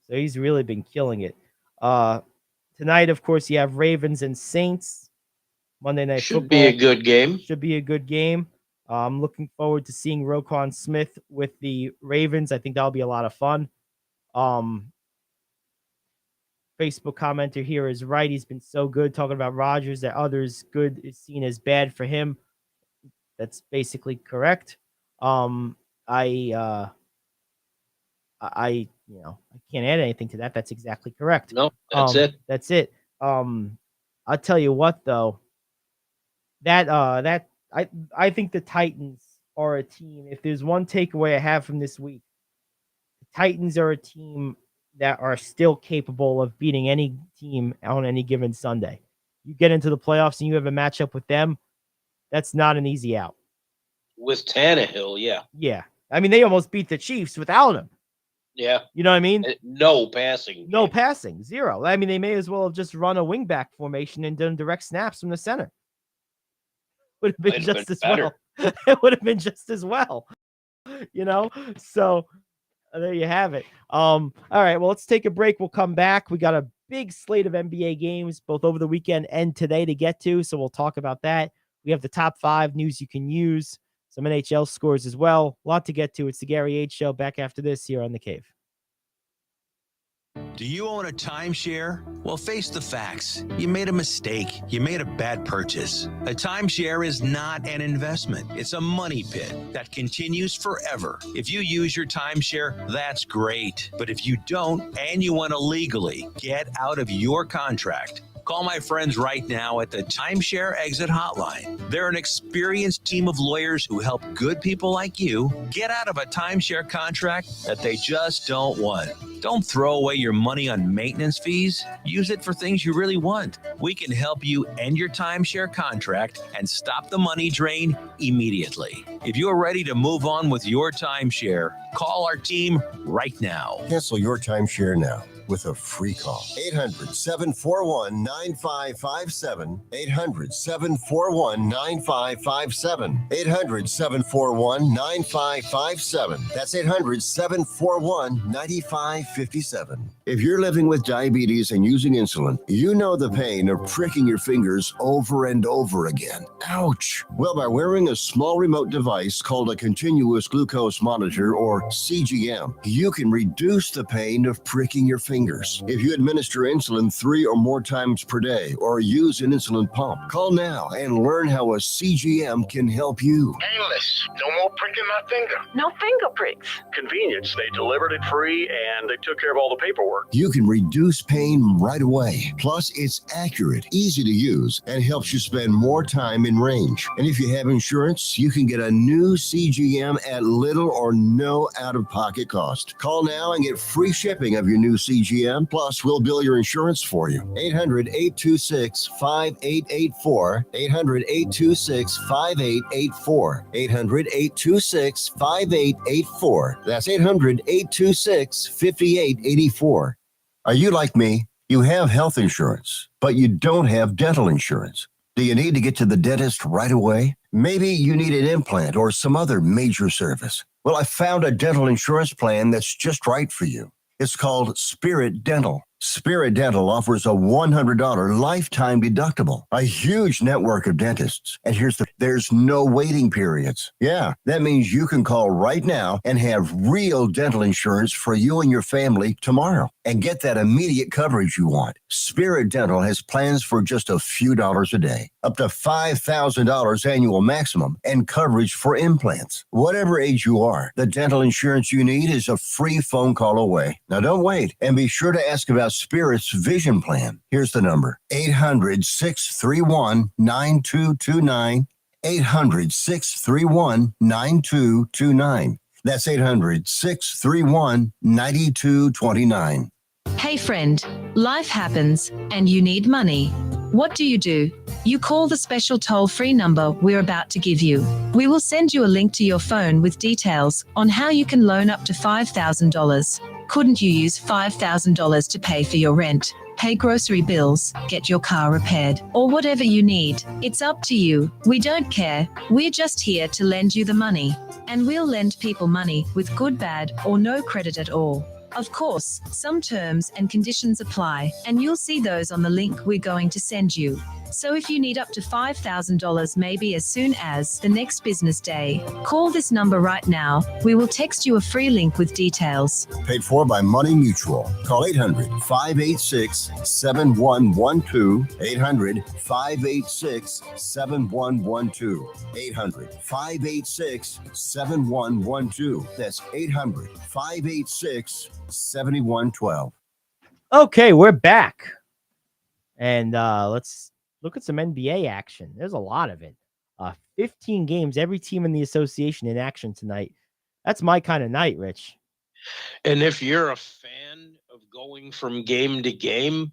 So he's really been killing it. Tonight, of course, you have Ravens and Saints. Monday Night Football. Should be a good game. Should be a good game. I'm looking forward to seeing Roquan Smith with the Ravens. I think that'll be a lot of fun. Facebook commenter here is right. He's been so good talking about Rodgers that others good is seen as bad for him. That's basically correct. I can't add anything to that. That's exactly correct. No, that's it. That's it. I'll tell you what though. I think the Titans are a team. If there's one takeaway I have from this week, the Titans are a team that are still capable of beating any team on any given Sunday. You get into the playoffs and you have a matchup with them, that's not an easy out. With Tannehill, yeah. Yeah. I mean, they almost beat the Chiefs without him. Yeah. You know what I mean? No passing. No passing. 0. I mean, they may as well have just run a wingback formation and done direct snaps from the center. Would have been just as well. it would have been just as well. So there you have it. All right, well, let's take a break. We'll come back. We got a big slate of NBA games both over the weekend and today to get to, so we'll talk about that. We have the top 5 news you can use, some NHL scores as well. A lot to get to. It's the Gary Ayd Show. Back after this here on The Cave. Do you own a timeshare? Well, face the facts. You made a mistake. You made a bad purchase. A timeshare is not an investment. It's a money pit that continues forever. If you use your timeshare, that's great. But if you don't, and you want to legally get out of your contract, call my friends right now at the Timeshare Exit Hotline. They're an experienced team of lawyers who help good people like you get out of a timeshare contract that they just don't want. Don't throw away your money on maintenance fees. Use it for things you really want. We can help you end your timeshare contract and stop the money drain immediately. If you're ready to move on with your timeshare, call our team right now. Cancel your timeshare now with a free call. 800-741-9557. 800-741-9557. 800-741-9557. That's 800-741-9557. If you're living with diabetes and using insulin, you know the pain of pricking your fingers over and over again. Ouch! Well, by wearing a small remote device called a continuous glucose monitor, or CGM, you can reduce the pain of pricking your fingers. If you administer insulin 3 or more times per day or use an insulin pump, call now and learn how a CGM can help you. Painless. No more pricking my finger. No finger pricks. Convenience. They delivered it free and they took care of all the paperwork. You can reduce pain right away. Plus, it's accurate, easy to use, and helps you spend more time in range. And if you have insurance, you can get a new CGM at little or no out-of-pocket cost. Call now and get free shipping of your new CGM. Plus, we'll bill your insurance for you. 800-826-5884. 800-826-5884. 800-826-5884. That's 800-826-5884. Are you like me? You have health insurance, but you don't have dental insurance. Do you need to get to the dentist right away? Maybe you need an implant or some other major service. Well, I found a dental insurance plan that's just right for you. It's called Spirit Dental. Spirit Dental offers a $100 lifetime deductible, a huge network of dentists. And there's no waiting periods. Yeah, that means you can call right now and have real dental insurance for you and your family tomorrow and get that immediate coverage you want. Spirit Dental has plans for just a few dollars a day, up to $5,000 annual maximum, and coverage for implants. Whatever age you are, the dental insurance you need is a free phone call away. Now don't wait, and be sure to ask about Spirit's vision plan. Here's the number: 800-631-9229. 800-631-9229. That's 800-631-9229. Hey friend, life happens and you need money. What do? You call the special toll-free number we're about to give you. We will send you a link to your phone with details on how you can loan up to $5,000. Couldn't you use $5,000 to pay for your rent, pay grocery bills, get your car repaired, or whatever you need? It's up to you. We don't care. We're just here to lend you the money. And we'll lend people money with good, bad, or no credit at all. Of course, some terms and conditions apply, and you'll see those on the link we're going to send you. So if you need up to $5,000 maybe as soon as the next business day, call this number right now. We will text you a free link with details. Paid for by Money Mutual. Call 800-586-7112. 800-586-7112. 800-586-7112. That's 800-586-7112. Okay, we're back. And let's look at some NBA action. There's a lot of it. 15 games, every team in the association in action tonight. That's my kind of night, Rich. And if you're a fan of going from game to game,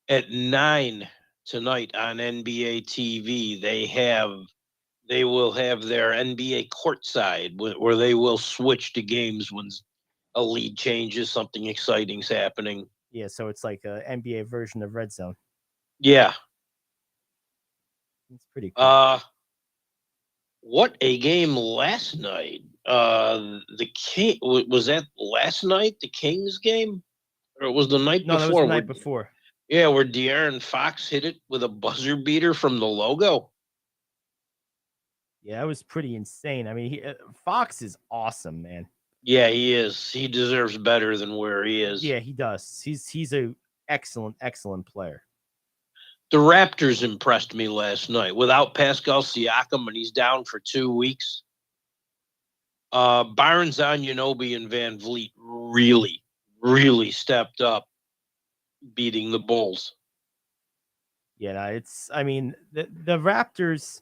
at 9 tonight on NBA TV, they will have their NBA courtside where they will switch to games when a lead changes, something exciting's happening. Yeah, so it's like an NBA version of Red Zone. Yeah. It's pretty cool. What a game last night. The King, was that last night, the Kings game? Or it was the night No, before? that was the night before. Yeah, where De'Aaron Fox hit it with a buzzer beater from the logo. Yeah, it was pretty insane. I mean, Fox is awesome, man. Yeah, he is. He deserves better than where he is. Yeah, he does. He's a excellent player. The Raptors impressed me last night. Without Pascal Siakam, and he's down for 2 weeks. Barnes, Anunoby, and Van Vliet really stepped up, beating the Bulls. Yeah, I mean, the Raptors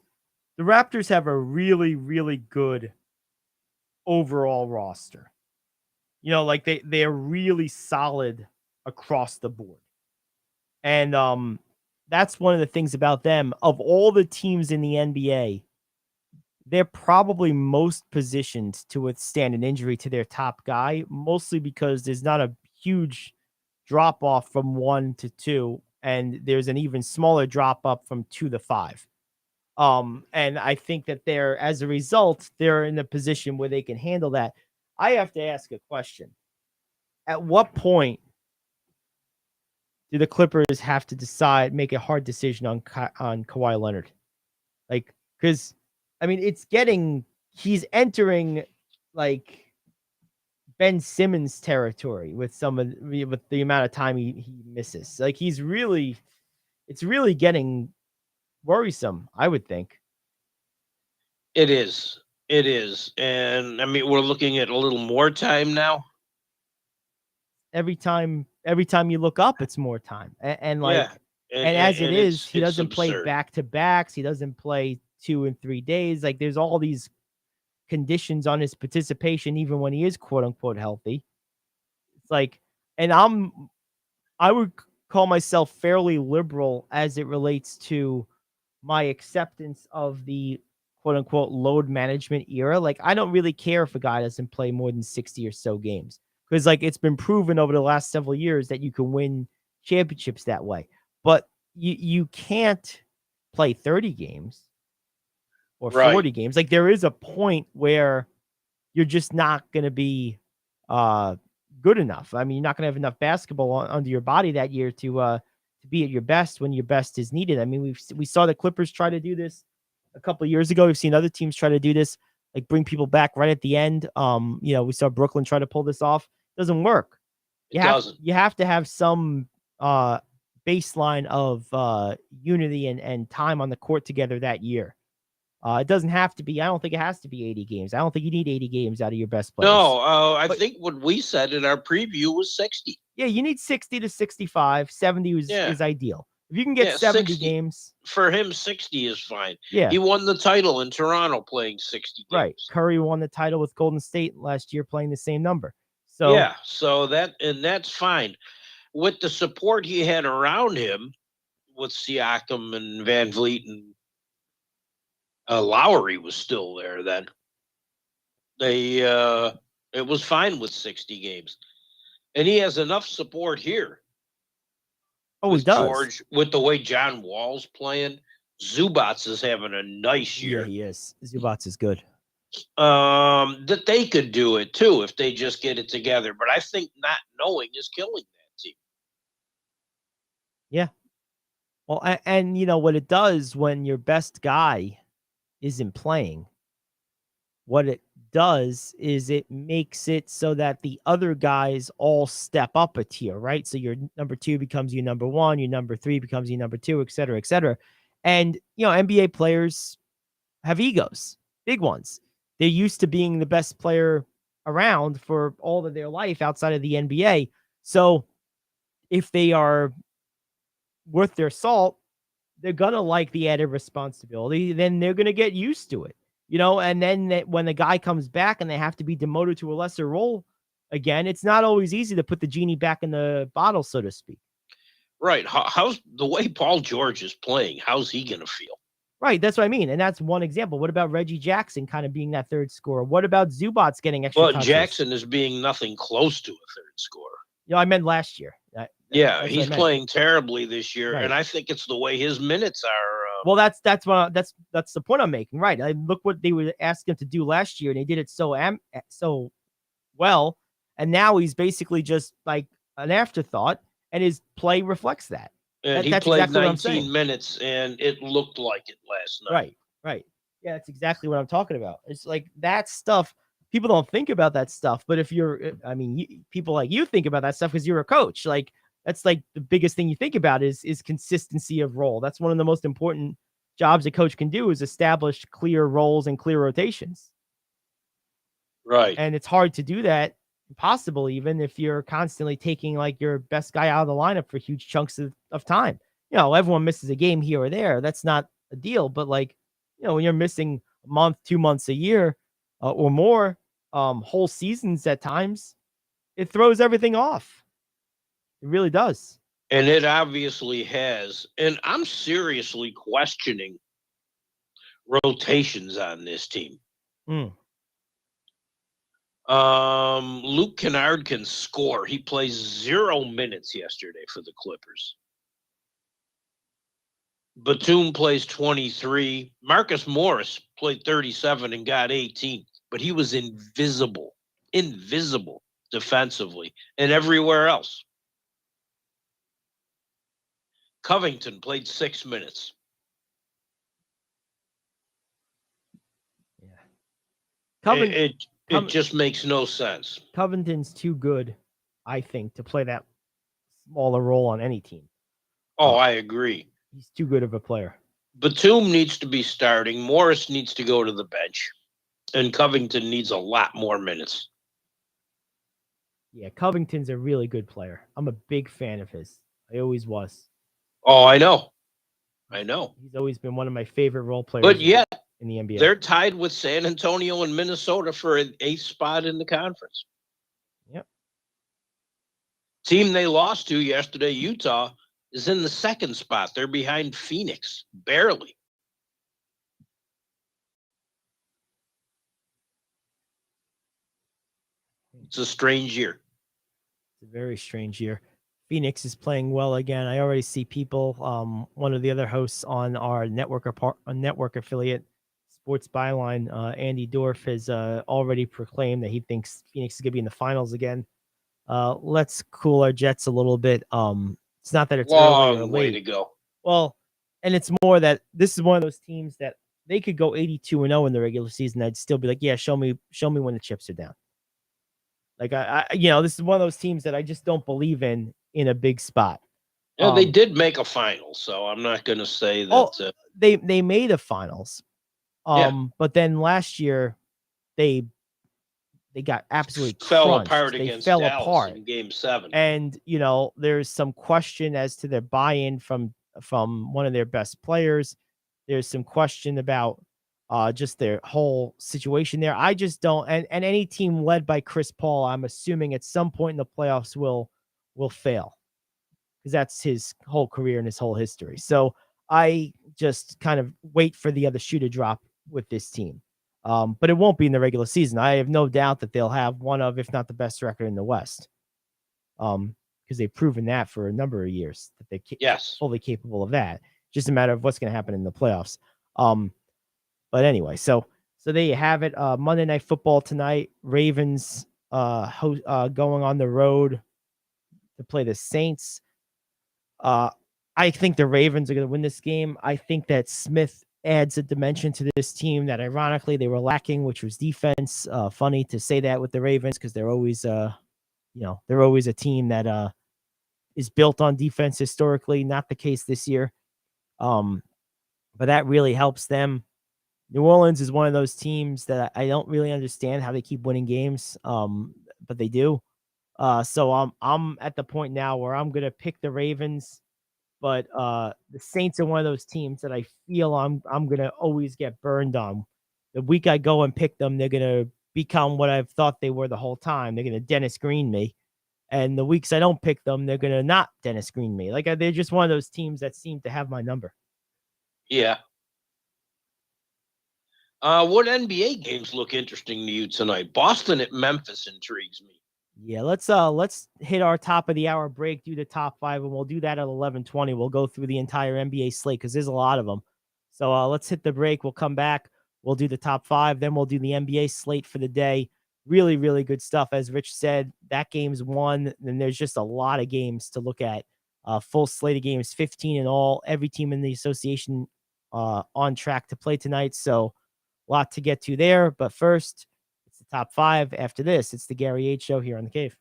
have a really good overall roster. You know, like they're really solid across the board. And that's one of the things about them. Of all the teams in the NBA, they're probably most positioned to withstand an injury to their top guy, mostly because there's not a huge drop off from 1 to 2, and there's an even smaller drop up from 2 to 5. And I think that as a result, they're in a position where they can handle that. I have to ask a question. At what point do the Clippers have to make a hard decision on Kawhi Leonard? Like, because I mean, he's entering like Ben Simmons territory with the amount of time he misses. Like, it's really getting worrisome, I would think. It is. And I mean, we're looking at a little more time now. Every time you look up, it's more time. And like, yeah. and as it is, he doesn't absurd. play back-to-backs. He doesn't play 2 and 3 days. Like, there's all these conditions on his participation, even when he is quote unquote healthy. It's like, and I would call myself fairly liberal as it relates to my acceptance of the quote unquote load management era. Like, I don't really care if a guy doesn't play more than 60 or so games, because like it's been proven over the last several years that you can win championships that way. But you can't play 30 games or 40 games. Like, there is a point where you're just not going to be good enough. I mean, you're not going to have enough basketball under your body that year to be at your best when your best is needed. I mean, we saw the Clippers try to do this a couple of years ago. We've seen other teams try to do this, like bring people back right at the end. We saw Brooklyn try to pull this off. It doesn't work. You have to have some baseline of unity and time on the court together that year. It doesn't have to be. I don't think it has to be 80 games. I don't think you need 80 games out of your best players. No, I think what we said in our preview was 60. Yeah, you need 60 to 65. 70 is ideal. If you can get 70 games. For him, 60 is fine. Yeah. He won the title in Toronto playing 60 games. Right. Curry won the title with Golden State last year playing the same number. So yeah, that's fine. With the support he had around him, with Siakam and Van Vliet and Lowry was still there then. It was fine with 60 games. And he has enough support here. Oh, he does. George, with the way John Wall's playing, Zubats is having a nice year. Yeah, he is. Zubats is good. That they could do it too if they just get it together. But I think not knowing is killing that team. Yeah. Well, and you know what it does when your best guy isn't playing, what it does is it makes it so that the other guys all step up a tier, right? So your number 2 becomes your number 1, your number 3 becomes your number 2, et cetera, et cetera. And, NBA players have egos, big ones. They're used to being the best player around for all of their life outside of the NBA. So if they are worth their salt, they're going to like the added responsibility. Then they're going to get used to it, and then when the guy comes back and they have to be demoted to a lesser role again, it's not always easy to put the genie back in the bottle, so to speak. Right. How's the way Paul George is playing? How's he going to feel? Right. That's what I mean. And that's one example. What about Reggie Jackson kind of being that third scorer? What about Zubats getting extra touches? Jackson is being nothing close to a third scorer. I meant last year. Yeah, he's playing terribly this year, right. And I think it's the way his minutes are Well, that's the point I'm making, right? I look what they were asking him to do last year, and they did it so well, and now he's basically just like an afterthought, and his play reflects that. And he That's played exactly what I'm saying. 19 minutes, and it looked like it last night. Right. Yeah, that's exactly what I'm talking about. It's like that stuff. People don't think about that stuff, but if people like you think about that stuff because you're a coach. Like that's like the biggest thing you think about is consistency of role. That's one of the most important jobs a coach can do is establish clear roles and clear rotations. Right. And it's hard to do that, impossible even if you're constantly taking like your best guy out of the lineup for huge chunks of time. Everyone misses a game here or there. That's not a deal, but like, when you're missing a month, 2 months, a year or more, whole seasons at times, it throws everything off. It really does. And it obviously has. And I'm seriously questioning rotations on this team. Luke Kennard can score. He plays 0 minutes yesterday for the Clippers. Batum plays 23. Marcus Morris played 37 and got 18, but he was invisible defensively and everywhere else. Covington played 6 minutes. Yeah. It just makes no sense. Covington's too good, I think, to play that smaller role on any team. Oh, I agree. He's too good of a player. Batum needs to be starting. Morris needs to go to the bench. And Covington needs a lot more minutes. Yeah, Covington's a really good player. I'm a big fan of his. I always was. Oh, I know. He's always been one of my favorite role players. But yet, in the NBA. They're tied with San Antonio and Minnesota for an 8th spot in the conference. Yep. Team they lost to yesterday, Utah, is in the 2nd spot. They're behind Phoenix, barely. It's a strange year. It's a very strange year. Phoenix is playing well again. I already see people. One of the other hosts on our network affiliate, Sports Byline, Andy Dorff, has already proclaimed that he thinks Phoenix is going to be in the finals again. Let's cool our jets a little bit. It's not that it's early or late. Way to go. Well, and it's more that this is one of those teams that they could go 82-0 in the regular season. I'd still be like, yeah, show me when the chips are down. Like this is one of those teams that I just don't believe in a big spot. Yeah, they did make a final, so I'm not going to say that. They made a finals. But then last year they got absolutely fell crunched. apart they against fell Dallas apart in Game 7. And there's some question as to their buy-in from one of their best players. There's some question about just their whole situation there. I just don't, and any team led by Chris Paul, I'm assuming at some point in the playoffs will fail, because that's his whole career and his whole history. So I just kind of wait for the other shoe to drop with this team. But it won't be in the regular season. I have no doubt that they'll have one of, if not the best record in the West. Because they've proven that for a number of years that they're fully capable of that. Just a matter of what's going to happen in the playoffs. But anyway, so there you have it. Monday Night Football tonight. Ravens going on the road to play the Saints. I think the Ravens are going to win this game. I think that Smith adds a dimension to this team that ironically they were lacking, which was defense. Funny to say that with the Ravens, because they're always they're always a team that is built on defense historically. Not the case this year. But that really helps them. New Orleans is one of those teams that I don't really understand how they keep winning games. But they do. So I'm at the point now where I'm going to pick the Ravens, but the Saints are one of those teams that I feel I'm going to always get burned on. The week I go and pick them, they're going to become what I've thought they were the whole time. They're going to Dennis Green me. And the weeks I don't pick them, they're going to not Dennis Green me. Like they're just one of those teams that seem to have my number. Yeah. What NBA games look interesting to you tonight? Boston at Memphis intrigues me. Yeah, let's hit our top of the hour break, do the top 5, and we'll do that at 11:20. We'll go through the entire NBA slate because there's a lot of them. So let's hit the break. We'll come back. We'll do the top 5. Then we'll do the NBA slate for the day. Really, really good stuff. As Rich said, that game's won. Then there's just a lot of games to look at. Full slate of games, 15 in all. Every team in the association on track to play tonight. So a lot to get to there. But first, it's the top 5. After this, it's the Gary Ayd Show here on The Cave.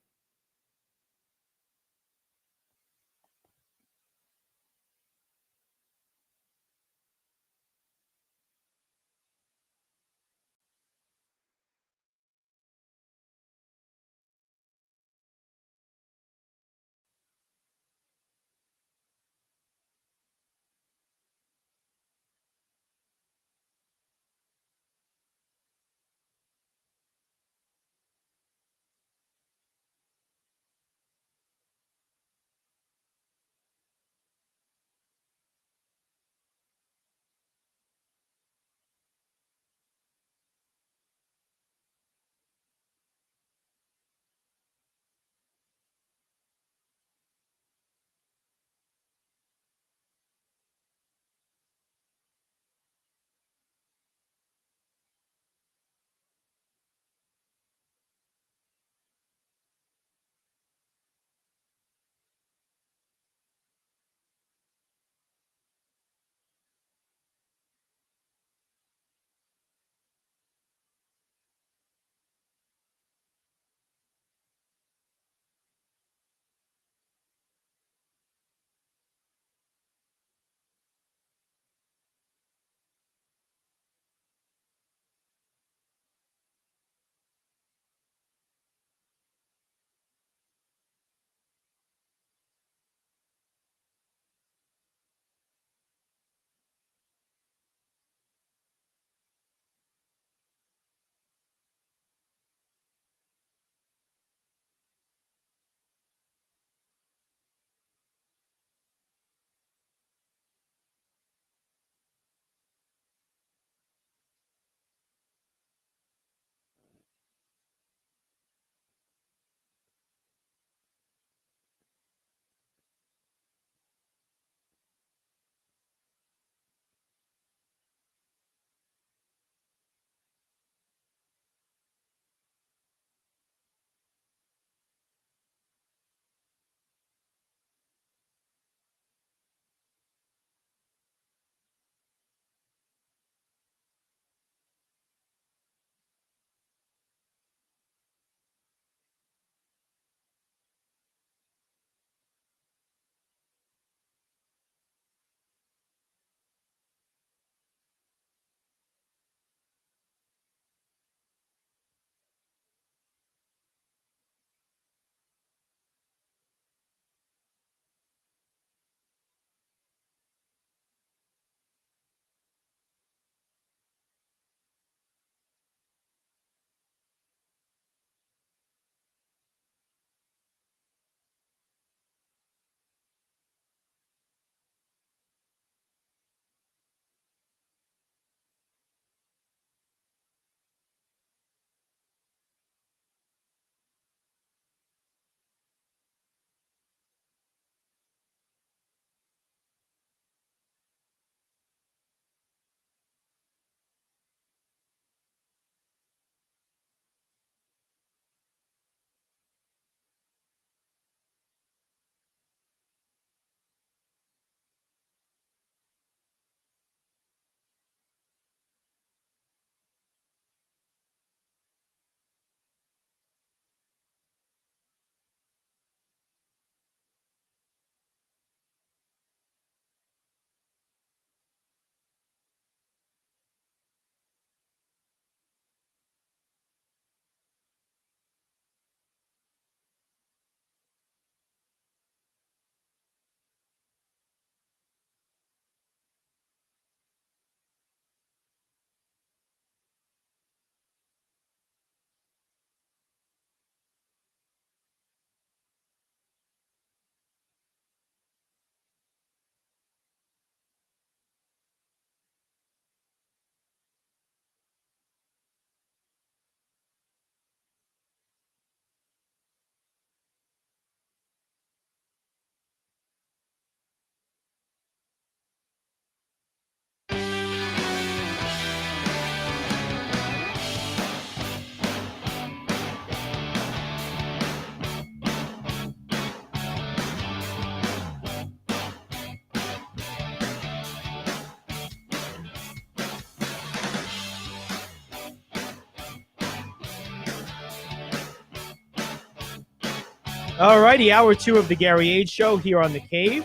All righty, hour 2 of the Gary Ayd Show here on The Cave.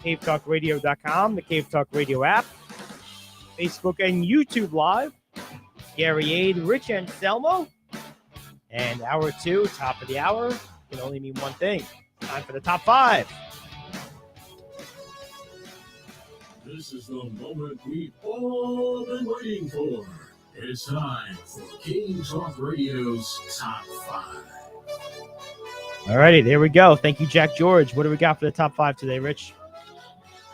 CaveTalkRadio.com, the Cave Talk Radio app, Facebook and YouTube Live. Gary Ayd, Rich Anselmo. And hour 2, top of the hour, can only mean one thing. Time for the top 5. This is the moment we've all been waiting for. It's time for King Talk Radio's Top 5. All righty, there we go. Thank you, Jack George. What do we got for the top 5 today, Rich?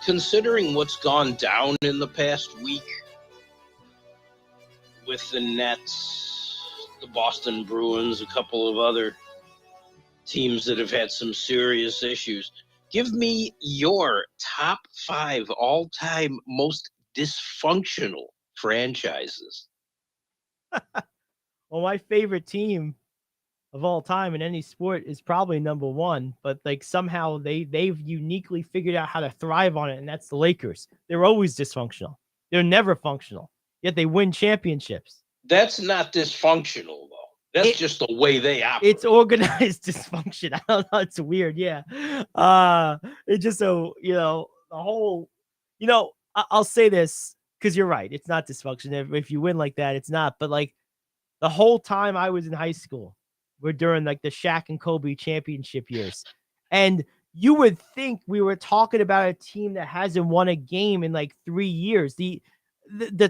Considering what's gone down in the past week with the Nets, the Boston Bruins, a couple of other teams that have had some serious issues, give me your top 5 all-time most dysfunctional franchises. Well, my favorite team of all time in any sport is probably number 1, but like somehow they've uniquely figured out how to thrive on it, and that's the Lakers. They're always dysfunctional. They're never functional, yet they win championships. That's not dysfunctional, though. That's just the way they operate. It's organized dysfunction. I don't know. It's weird. Yeah. It's just so, the whole, I'll say this because you're right. It's not dysfunction. If you win like that, it's not. But like the whole time I was in high school, we're during like the Shaq and Kobe championship years. And you would think we were talking about a team that hasn't won a game in like 3 years. The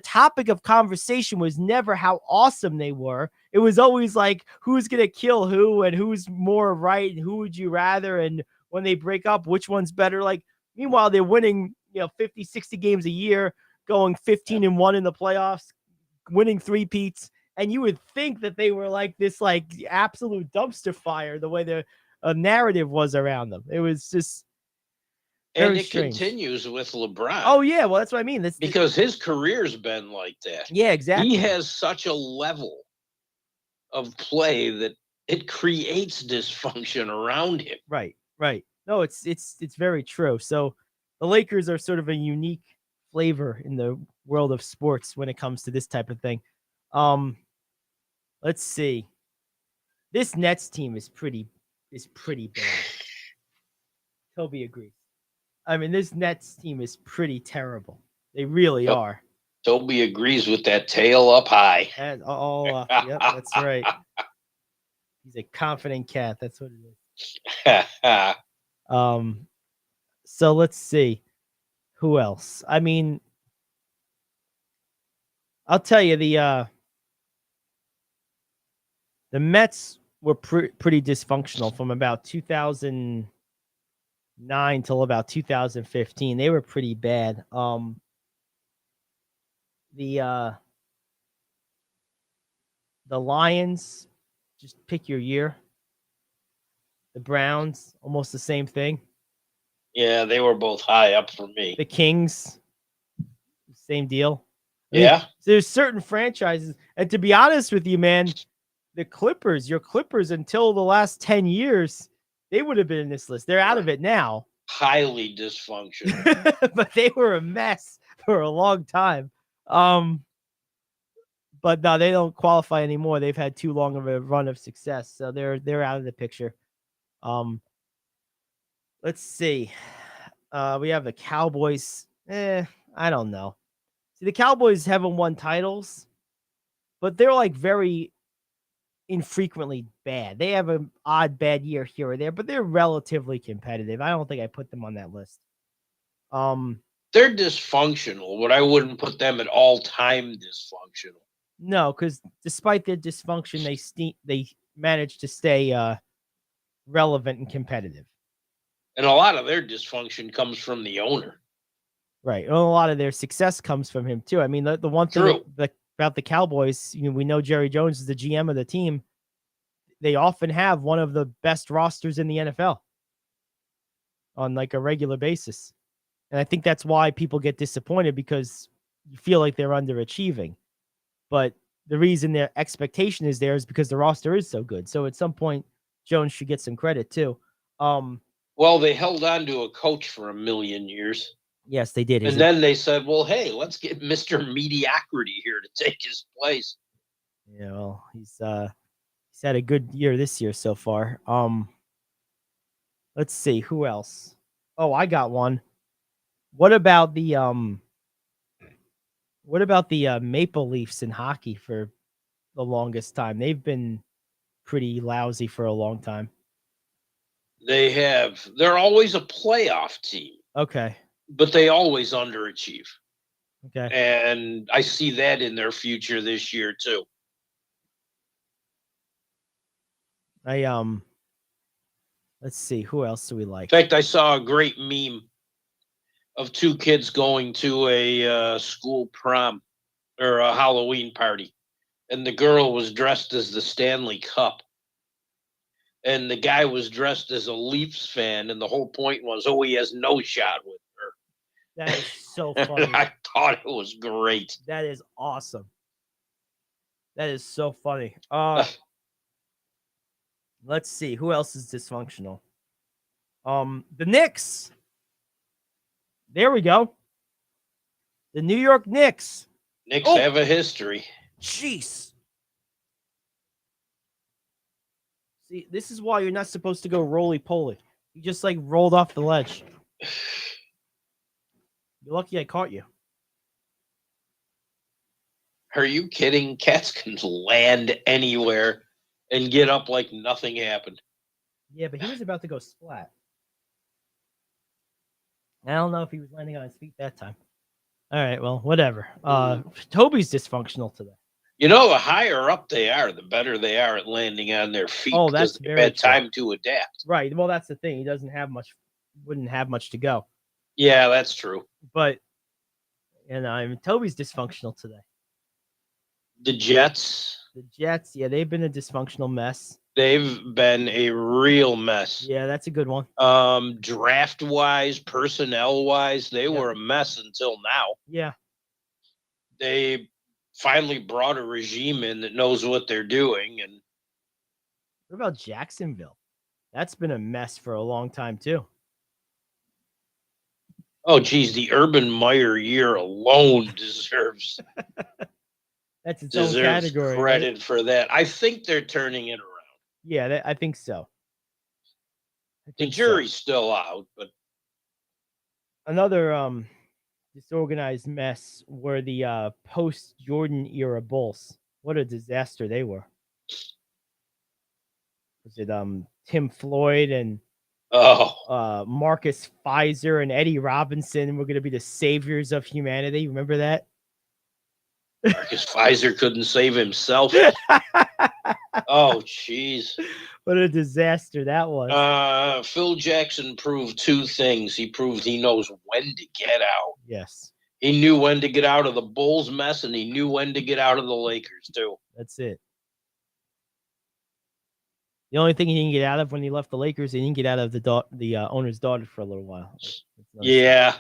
topic of conversation was never how awesome they were. It was always like who's going to kill who and who's more right and who would you rather. And when they break up, which one's better? Like, meanwhile, they're winning, 50, 60 games a year, going 15-1 in the playoffs, winning three-peats. And you would think that they were like this, like absolute dumpster fire, the way the narrative was around them. It was just, and it strange. Continues with LeBron. Oh, yeah. Well, that's what I mean. Because his career's been like that. Yeah, exactly. He has such a level of play that it creates dysfunction around him. Right. No, it's very true. So the Lakers are sort of a unique flavor in the world of sports when it comes to this type of thing. Let's see. This Nets team is pretty bad. Toby agrees. I mean, this Nets team is pretty terrible. They really are. Toby agrees with that tail up high. And yep, that's right. He's a confident cat. That's what it is. So let's see. Who else? I mean, I'll tell you the Mets were pretty dysfunctional from about 2009 till about 2015. They were pretty bad. The Lions, just pick your year. The Browns, almost the same thing. Yeah, they were both high up for me. The Kings, same deal. Yeah. There's certain franchises, and to be honest with you, man, the Clippers, your Clippers, until the last 10 years, they would have been in this list. They're out of it now. Highly dysfunctional. But they were a mess for a long time. But no, they don't qualify anymore. They've had too long of a run of success, so they're out of the picture. Let's see. We have the Cowboys. I don't know. See, the Cowboys haven't won titles, but they're like very infrequently bad. They have an odd bad year here or there, but they're relatively competitive. I don't think I put them on that list. They're dysfunctional, but I wouldn't put them at all time dysfunctional. No, because despite their dysfunction, they managed to stay relevant and competitive. And a lot of their dysfunction comes from the owner. Right. And a lot of their success comes from him, too. I mean, the one thing about the Cowboys, we know Jerry Jones is the GM of the team. They often have one of the best rosters in the NFL on like a regular basis. And I think that's why people get disappointed, because you feel like they're underachieving. But the reason their expectation is there is because the roster is so good. So at some point, Jones should get some credit, too. Well, they held on to a coach for 1,000,000 years. Yes, they did. And then they said, well, hey, let's get Mr. Mediocrity here to take his place. Yeah, well, he's had a good year this year so far. Let's see who else. Oh, I got one. What about the Maple Leafs in hockey for the longest time? They've been pretty lousy for a long time. They're always a playoff team, Okay. but they always underachieve. Okay. And I see that in their future this year too. Let's see, who else do we like? In fact, I saw a great meme of two kids going to a school prom or a Halloween party, and the girl was dressed as the Stanley Cup, and the guy was dressed as a Leafs fan, and the whole point was, oh, he has no shot with her. That is so funny. I thought it was great. That is awesome. That is so funny. Let's see, who else is dysfunctional? The Knicks. There we go. The New York Knicks. Knicks have a history. Jeez. See, this is why you're not supposed to go roly-poly. You just, like, rolled off the ledge. You're lucky I caught you. Are you kidding? Cats can land anywhere and get up like nothing happened. Yeah, but he was about to go splat. I don't know if he was landing on his feet that time. All right, well, whatever. Toby's dysfunctional today. You know, the higher up they are, the better they are at landing on their feet. Oh, that's they've very had true. time to adapt. Right. Well, that's the thing. He doesn't have much. Wouldn't have much to go. Yeah, that's true. But, Toby's dysfunctional today. The Jets. The Jets, yeah, they've been a dysfunctional mess. They've been a real mess. Yeah, that's a good one. Draft-wise, personnel-wise, they were a mess until now. Yeah. They finally brought a regime in that knows what they're doing. And what about Jacksonville? That's been a mess for a long time, too. Oh, geez, the Urban Meyer year alone deserves that's its own category. Credit right? for that. I think they're turning it around. Yeah, I think so. The jury's still out, but another disorganized mess were the post-Jordan era Bulls. What a disaster they were. Was it Tim Floyd and Marcus Pfizer and Eddie Robinson were going to be the saviors of humanity? Remember that? Marcus Pfizer couldn't save himself. Oh, jeez. What a disaster that was. Phil Jackson proved two things. He proved he knows when to get out. Yes. He knew when to get out of the Bulls mess, and he knew when to get out of the Lakers, too. That's it. The only thing he didn't get out of when he left the Lakers, he didn't get out of the owner's daughter for a little while. Yeah.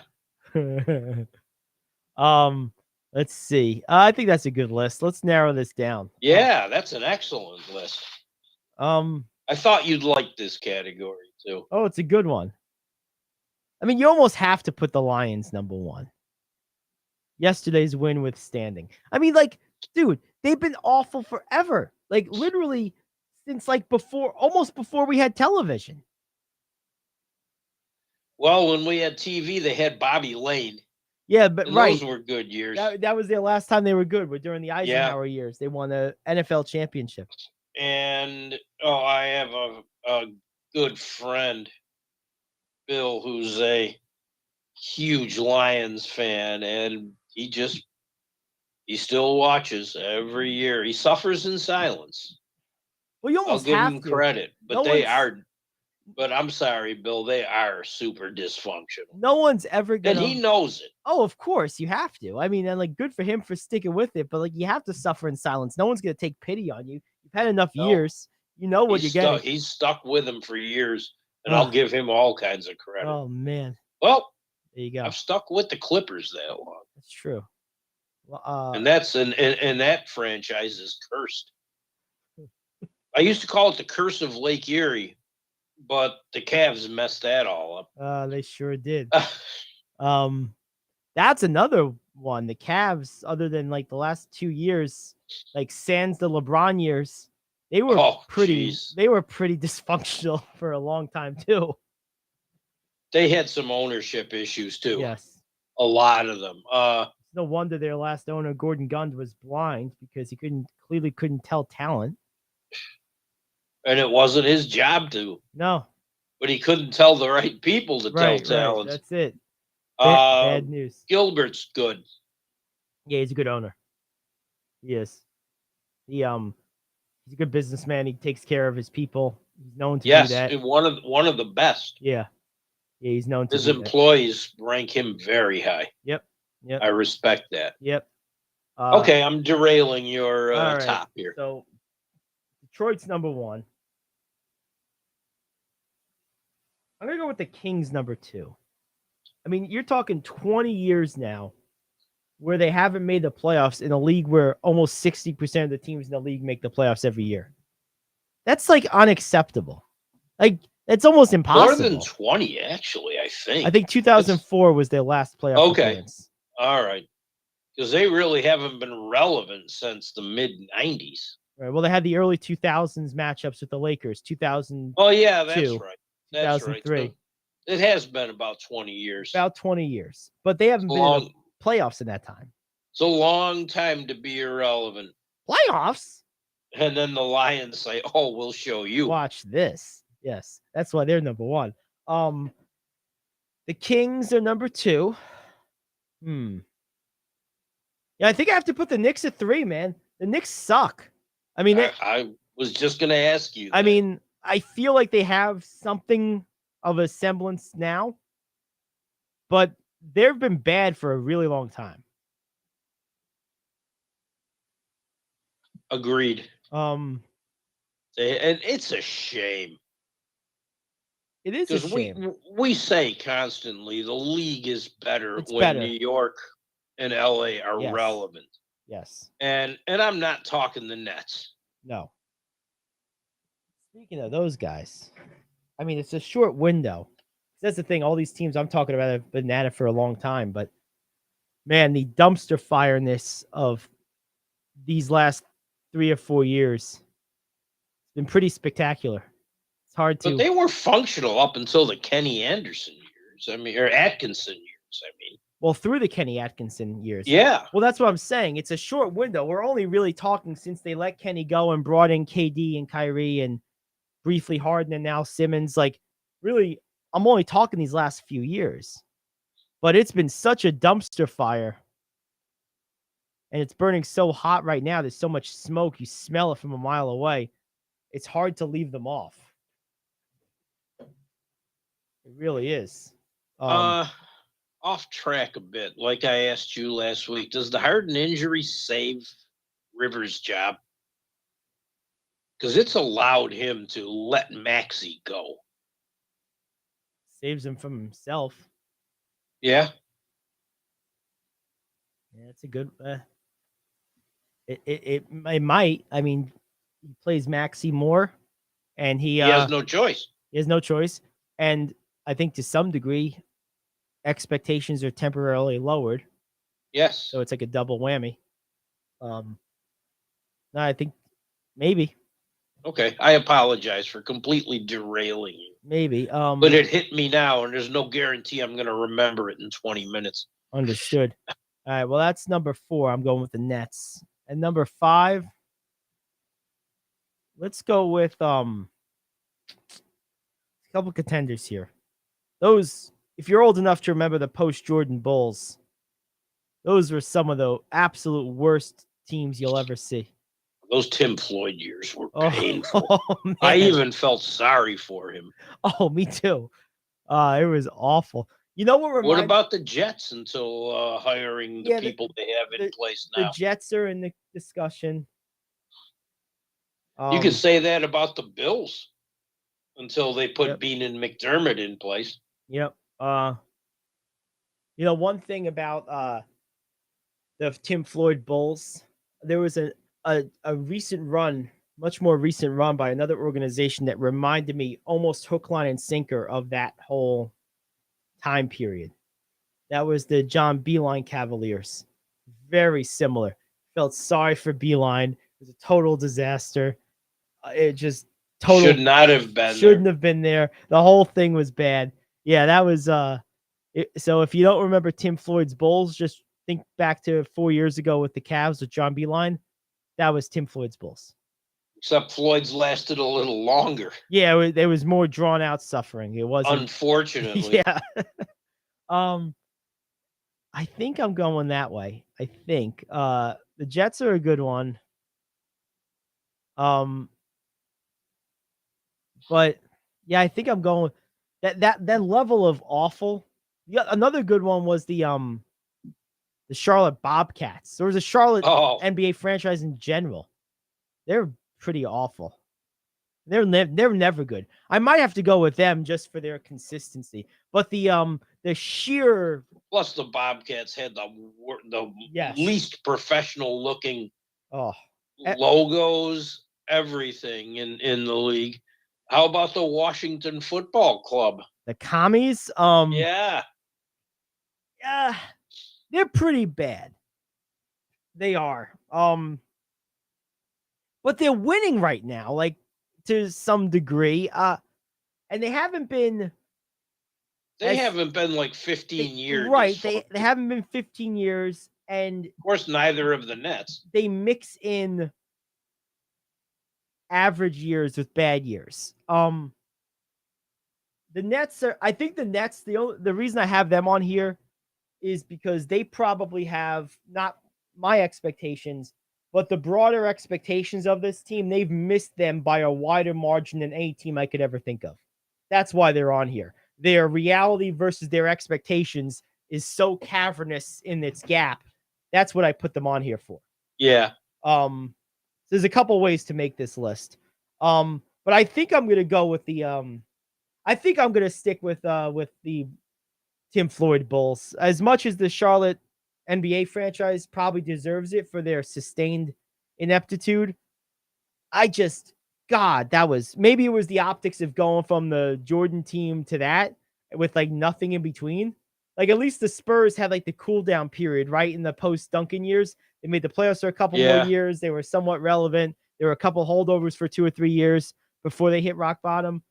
Let's see. I think that's a good list. Let's narrow this down. Yeah, that's an excellent list. I thought you'd like this category too. Oh, it's a good one. I mean, you almost have to put the Lions number one. Yesterday's win withstanding. I mean, like, dude, they've been awful forever. Like, literally since like almost before we had television. Well, when we had TV, they had Bobby Lane. Yeah, but and right. Those were good years. That was their last time they were good. But during the Eisenhower years, they won the NFL championship. And I have a good friend, Bill, who's a huge Lions fan, and he still watches every year. He suffers in silence. Well, you almost I'll give have him to. credit, but But I'm sorry, Bill. They are super dysfunctional. No one's ever gonna. And he knows it. Oh, of course you have to. I mean, and like, good for him for sticking with it. But like, you have to suffer in silence. No one's gonna take pity on you. You've had enough years. You know what you're getting. He's stuck with him for years, and I'll give him all kinds of credit. Oh man. Well, there you go. I've stuck with the Clippers that long. That's true. Well, and that franchise is cursed. I used to call it the curse of Lake Erie, but the Cavs messed that all up. They sure did. That's another one. The Cavs, other than like the last 2 years, like sans the LeBron years, they were pretty dysfunctional for a long time too. They had some ownership issues too. Yes. A lot of them. No wonder their last owner, Gordon Gund, was blind because he clearly couldn't tell talent. And it wasn't his job to. No. But he couldn't tell the right people to tell Right. talent. That's it. Bad news. Gilbert's good. Yeah, he's a good owner. He is. He's a good businessman. He takes care of his people. He's known to do that. Yes, one of the best. Yeah. Yeah, he's known to His do that. employees rank him very high. Yep. I respect that. Yep. Okay, I'm derailing your all right. top here. So, Detroit's number 1. I'm going to go with the Kings number 2. I mean, you're talking 20 years now where they haven't made the playoffs in a league where almost 60% of the teams in the league make the playoffs every year. That's like unacceptable. Like, it's almost impossible. More than 20, actually, I think. I think 2004 was their last playoff appearance. All right. Because they really haven't been relevant since the mid-90s. Right. Well, they had the early 2000s matchups with the Lakers. 2000. Oh, yeah, that's right. That's 2003. right. So it has been about 20 years. About 20 years. But they haven't been in the playoffs in that time. It's a long time to be irrelevant. Playoffs? And then the Lions say, oh, we'll show you. Watch this. Yes. That's why they're number 1. The Kings are number 2. Yeah, I think I have to put the Knicks at 3, man. The Knicks suck. I mean, I was just going to ask you that. I mean, I feel like they have something of a semblance now, but they've been bad for a really long time. Agreed. And it's a shame. It is a shame. We say constantly the league is better when New York and LA are relevant. Yes. And I'm not talking the Nets. No. Speaking of those guys, I mean, it's a short window. That's the thing. All these teams I'm talking about have been at it for a long time, but man, the dumpster fireness of these last 3 or 4 years has been pretty spectacular. It's hard to. But they were functional up until the Kenny Anderson years. I mean, or Atkinson years. I mean. Well, through the Kenny Atkinson years. Yeah. Well, that's what I'm saying. It's a short window. We're only really talking since they let Kenny go and brought in KD and Kyrie and briefly Harden and now Simmons. Like, really, I'm only talking these last few years. But it's been such a dumpster fire. And it's burning so hot right now. There's so much smoke. You smell it from a mile away. It's hard to leave them off. It really is. Off track a bit, like I asked you last week. Does the Harden injury save Rivers' job? Because it's allowed him to let Maxey go. Saves him from himself. Yeah. Yeah, it's a good. It might. I mean, he plays Maxey more, and he has no choice. He has no choice, and I think to some degree, expectations are temporarily lowered. Yes. So it's like a double whammy. No, I think maybe. Okay, I apologize for completely derailing you. Maybe. But it hit me now, and there's no guarantee I'm going to remember it in 20 minutes. Understood. All right, well, that's number 4. I'm going with the Nets. And number 5, let's go with a couple contenders here. Those, if you're old enough to remember the post-Jordan Bulls, those were some of the absolute worst teams you'll ever see. Those Tim Floyd years were painful. Oh, I even felt sorry for him. Oh, me too. It was awful. You know what about the Jets until hiring the people they have in place now? The Jets are in the discussion. You could say that about the Bills until they put Bean and McDermott in place. Yep. You know, one thing about the Tim Floyd Bulls, there was a recent run, much more recent run by another organization that reminded me almost hook, line, and sinker of that whole time period. That was the John Beeline Cavaliers. Very similar. Felt sorry for Beeline. It was a total disaster. It just shouldn't have been there. The whole thing was bad. Yeah, that was so if you don't remember Tim Floyd's Bulls, just think back to 4 years ago with the Cavs with John Beeline. That was Tim Floyd's Bulls. Except Floyd's lasted a little longer. Yeah, there was more drawn out suffering. It wasn't. Unfortunately. Yeah. I think I'm going that way. I think the Jets are a good one. But yeah, I think I'm going that level of awful. Yeah, another good one was the Charlotte Bobcats. There was a Charlotte NBA franchise in general. They're pretty awful. They're never good. I might have to go with them just for their consistency. But the sheer plus the Bobcats had the least professional looking logos, everything in the league. How about the Washington Football Club? The Commies? Yeah, they're pretty bad. They are. But they're winning right now, like to some degree. And they haven't been. They haven't been like 15 years. Right. They haven't been 15 years. And of course, neither of the Nets. They mix in average years with bad years. The Nets are, I think the Nets, the reason I have them on here is because they probably have not my expectations, but the broader expectations of this team. They've missed them by a wider margin than any team I could ever think of. That's why they're on here. Their reality versus their expectations is so cavernous in its gap. That's what I put them on here for. Yeah. There's a couple ways to make this list. But I think I'm going to go with the I think I'm going to stick with the Tim Floyd Bulls. As much as the Charlotte NBA franchise probably deserves it for their sustained ineptitude, that was, maybe it was the optics of going from the Jordan team to that with like nothing in between. Like at least the Spurs had like the cool down period, right? In the post Duncan years, they made the playoffs for a couple more years. They were somewhat relevant. There were a couple holdovers for 2 or 3 years before they hit rock bottom.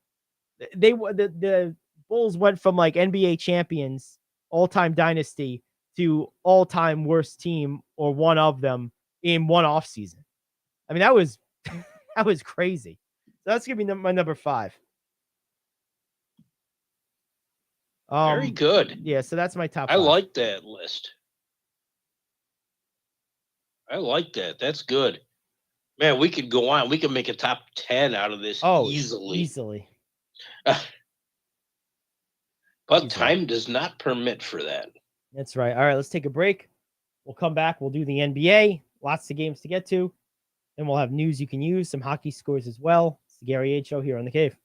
The Bulls went from like NBA champions, all-time dynasty, to all-time worst team or one of them in one offseason. I mean, that was crazy. So that's going to be my number 5. Very good. Yeah, so that's my top 5. I like that list. I like that. That's good. Man, we could go on. We could make a top 10 out of this easily. But time does not permit for that. That's right. All right, let's take a break. We'll come back. We'll do the NBA. Lots of games to get to. Then we'll have news you can use, some hockey scores as well. It's the Gary Ayd Show here on The Cave.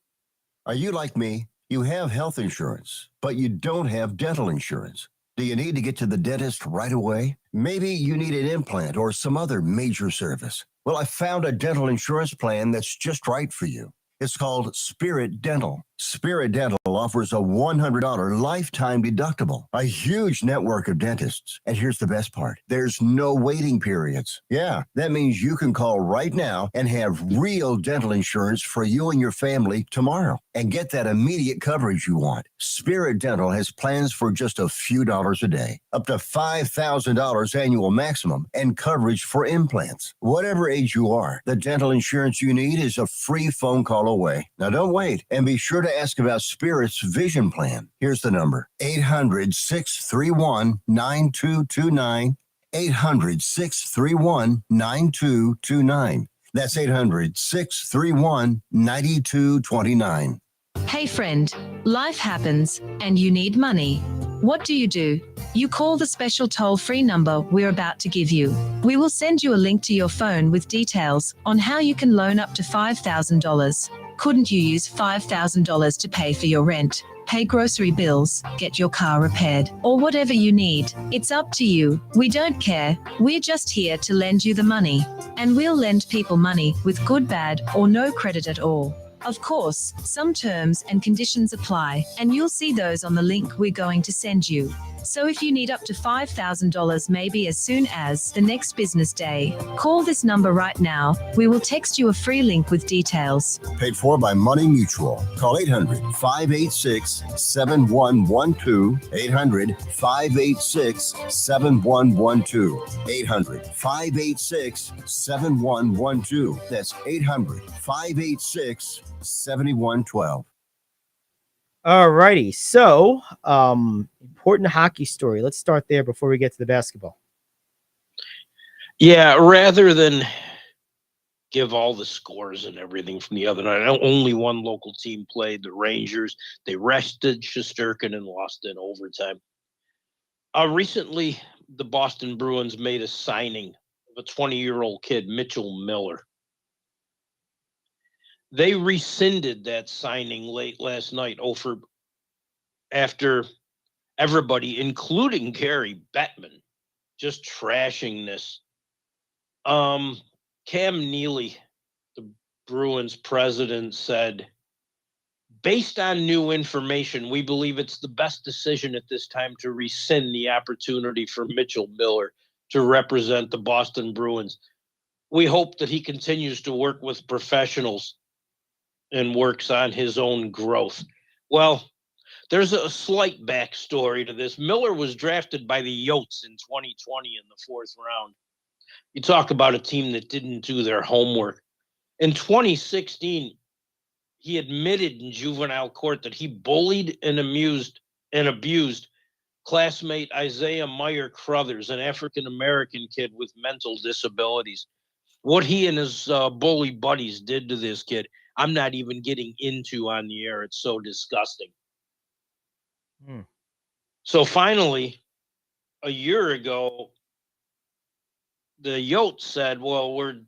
Are you like me? You have health insurance, but you don't have dental insurance. Do you need to get to the dentist right away? Maybe you need an implant or some other major service. Well, I found a dental insurance plan that's just right for you. It's called Spirit Dental. Spirit Dental offers a $100 lifetime deductible, a huge network of dentists. And here's the best part. There's no waiting periods. Yeah, that means you can call right now and have real dental insurance for you and your family tomorrow and get that immediate coverage you want. Spirit Dental has plans for just a few dollars a day, up to $5,000 annual maximum, and coverage for implants. Whatever age you are, the dental insurance you need is a free phone call away. Now don't wait, and be sure to ask about Spirit's vision plan. Here's the number: 800-631-9229. 800-631-9229. That's 800-631-9229. Hey friend, life happens and you need money. What do? You call the special toll-free number we're about to give you. We will send you a link to your phone with details on how you can loan up to $5,000. Couldn't you use $5,000 to pay for your rent, pay grocery bills, get your car repaired, or whatever you need? It's up to you. We don't care. We're just here to lend you the money. And we'll lend people money with good, bad, or no credit at all. Of course, some terms and conditions apply, and you'll see those on the link we're going to send you. So if you need up to $5,000 maybe as soon as the next business day, call this number right now. We will text you a free link with details. Paid for by Money Mutual. Call 800-586-7112. 800-586-7112. 800-586-7112. That's 800-586-7112. All righty. So, important hockey story. Let's start there before we get to the basketball. Yeah, rather than give all the scores and everything from the other night, only one local team played, the Rangers. They rested Shesterkin and lost in overtime. Recently, the Boston Bruins made a signing of a 20-year-old kid, Mitchell Miller. They rescinded that signing late last night after everybody, including Gary Bettman, just trashing this. Cam Neely, the Bruins president, said, based on new information, we believe it's the best decision at this time to rescind the opportunity for Mitchell Miller to represent the Boston Bruins. We hope that he continues to work with professionals and works on his own growth. Well, there's a slight backstory to this. Miller was drafted by the Yotes in 2020 in the 4th round. You talk about a team that didn't do their homework. In 2016, he admitted in juvenile court that he bullied and abused classmate Isaiah Meyer Crothers, an African-American kid with mental disabilities. What he and his bully buddies did to this kid, I'm not even getting into on the air. It's so disgusting. So finally, a year ago, the Yotes said, well, we're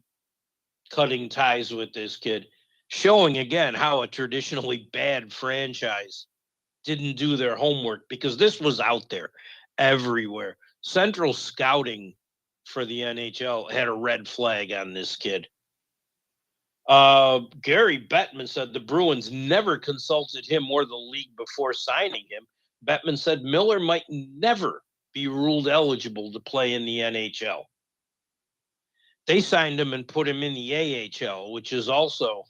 cutting ties with this kid, showing again how a traditionally bad franchise didn't do their homework, because this was out there everywhere. Central Scouting for the NHL had a red flag on this kid. Gary Bettman said the Bruins never consulted him or the league before signing him. Bettman said Miller might never be ruled eligible to play in the NHL. They signed him and put him in the AHL, which is also,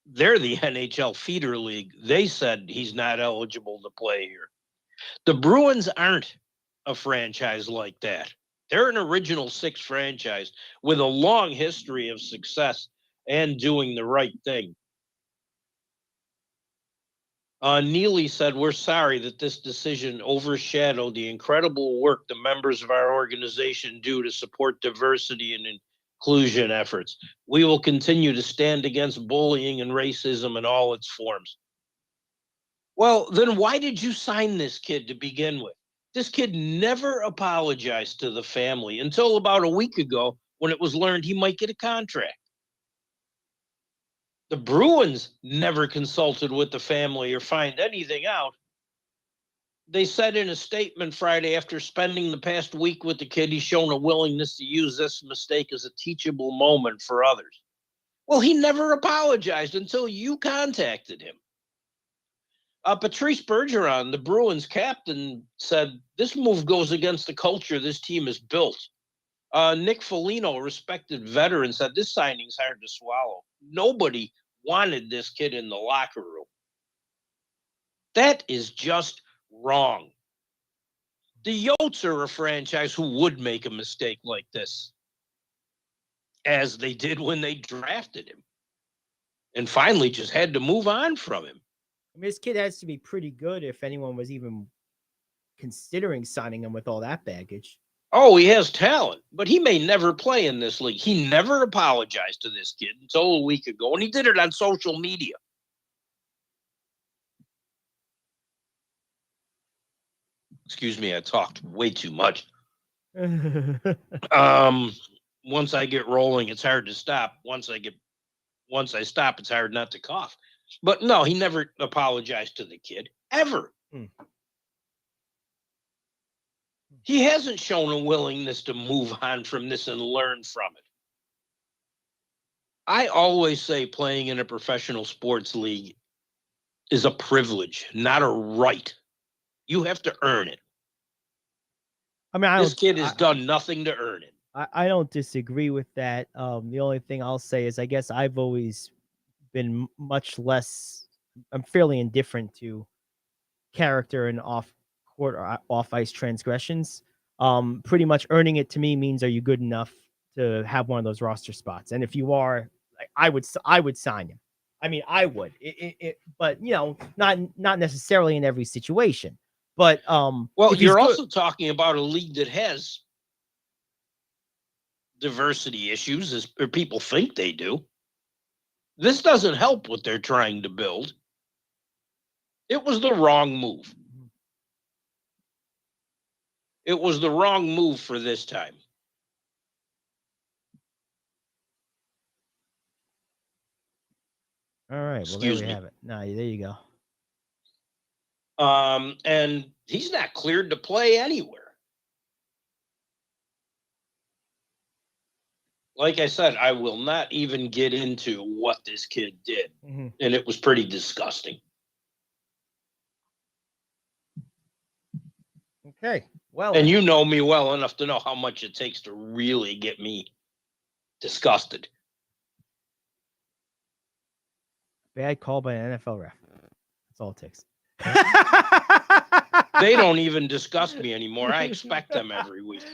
they're the NHL feeder league. They said he's not eligible to play here. The Bruins aren't a franchise like that. They're an original six franchise with a long history of success and doing the right thing. Neely said, we're sorry that this decision overshadowed the incredible work the members of our organization do to support diversity and inclusion efforts. We will continue to stand against bullying and racism in all its forms. Well, then why did you sign this kid to begin with? This kid never apologized to the family until about a week ago when it was learned he might get a contract. The Bruins never consulted with the family or find anything out. They said in a statement Friday, after spending the past week with the kid, he's shown a willingness to use this mistake as a teachable moment for others. Well, he never apologized until you contacted him. Patrice Bergeron, the Bruins captain, said this move goes against the culture this team has built. Nick Foligno, a respected veteran, said this signing's hard to swallow. Nobody wanted this kid in the locker room. That is just wrong. The Yotes are a franchise who would make a mistake like this, as they did when they drafted him, and finally just had to move on from him. I mean, this kid has to be pretty good if anyone was even considering signing him with all that baggage. Oh, he has talent, but he may never play in this league. He never apologized to this kid until a week ago, and he did it on social media. Excuse me, I talked way too much. Once I get rolling, it's hard to stop. Once I stop, it's hard not to cough. But no, he never apologized to the kid, ever. He hasn't shown a willingness to move on from this and learn from it. I always say playing in a professional sports league is a privilege, not a right. You have to earn it. I mean, This kid has done nothing to earn it. I don't disagree with that. The only thing I'll say is I guess I've always been much less. I'm fairly indifferent to character and off court or off ice transgressions. Pretty much earning it to me means, are you good enough to have one of those roster spots? And if you are, like, I would sign him. I mean, I would. But not necessarily in every situation. But well, you're also talking about a league that has diversity issues, or people think they do. This doesn't help what they're trying to build. It was the wrong move. It was the wrong move for this time. All right. Well, there we have it. No, there you go. And he's not cleared to play anywhere. Like I said, I will not even get into what this kid did. Mm-hmm. And it was pretty disgusting. Okay. Well, and you know me well enough to know how much it takes to really get me disgusted. Bad call by an NFL ref. That's all it takes. They don't even disgust me anymore. I expect them every week.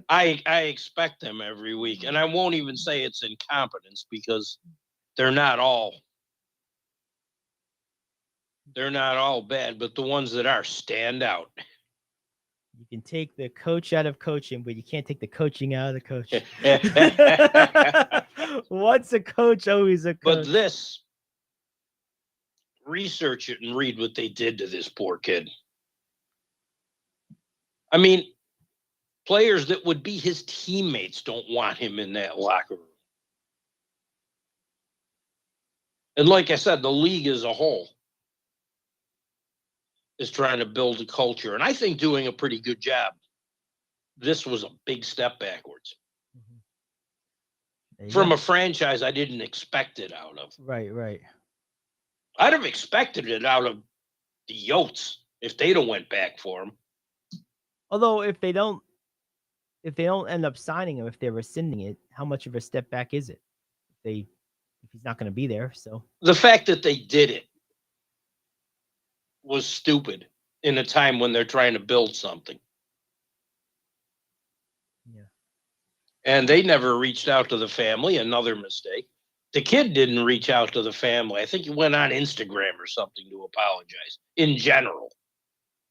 I expect them every week. And I won't even say it's incompetence, because they're not all bad, but the ones that are stand out. You can take the coach out of coaching, but you can't take the coaching out of the coach. Once a coach, always a coach. But this, research it and read what they did to this poor kid. I mean, players that would be his teammates don't want him in that locker room. And like I said, the league as a whole is trying to build a culture, and I think doing a pretty good job. This was a big step backwards. From a franchise I didn't expect it out of. Right. I'd have expected it out of the Yotes if they'd have went back for him. Although if they don't end up signing him, if they're rescinding it, how much of a step back is it? If he's not going to be there, so the fact that they did it was stupid in a time when they're trying to build something. Yeah. And they never reached out to the family. Another mistake. The kid didn't reach out to the family. I think he went on Instagram or something to apologize. In general,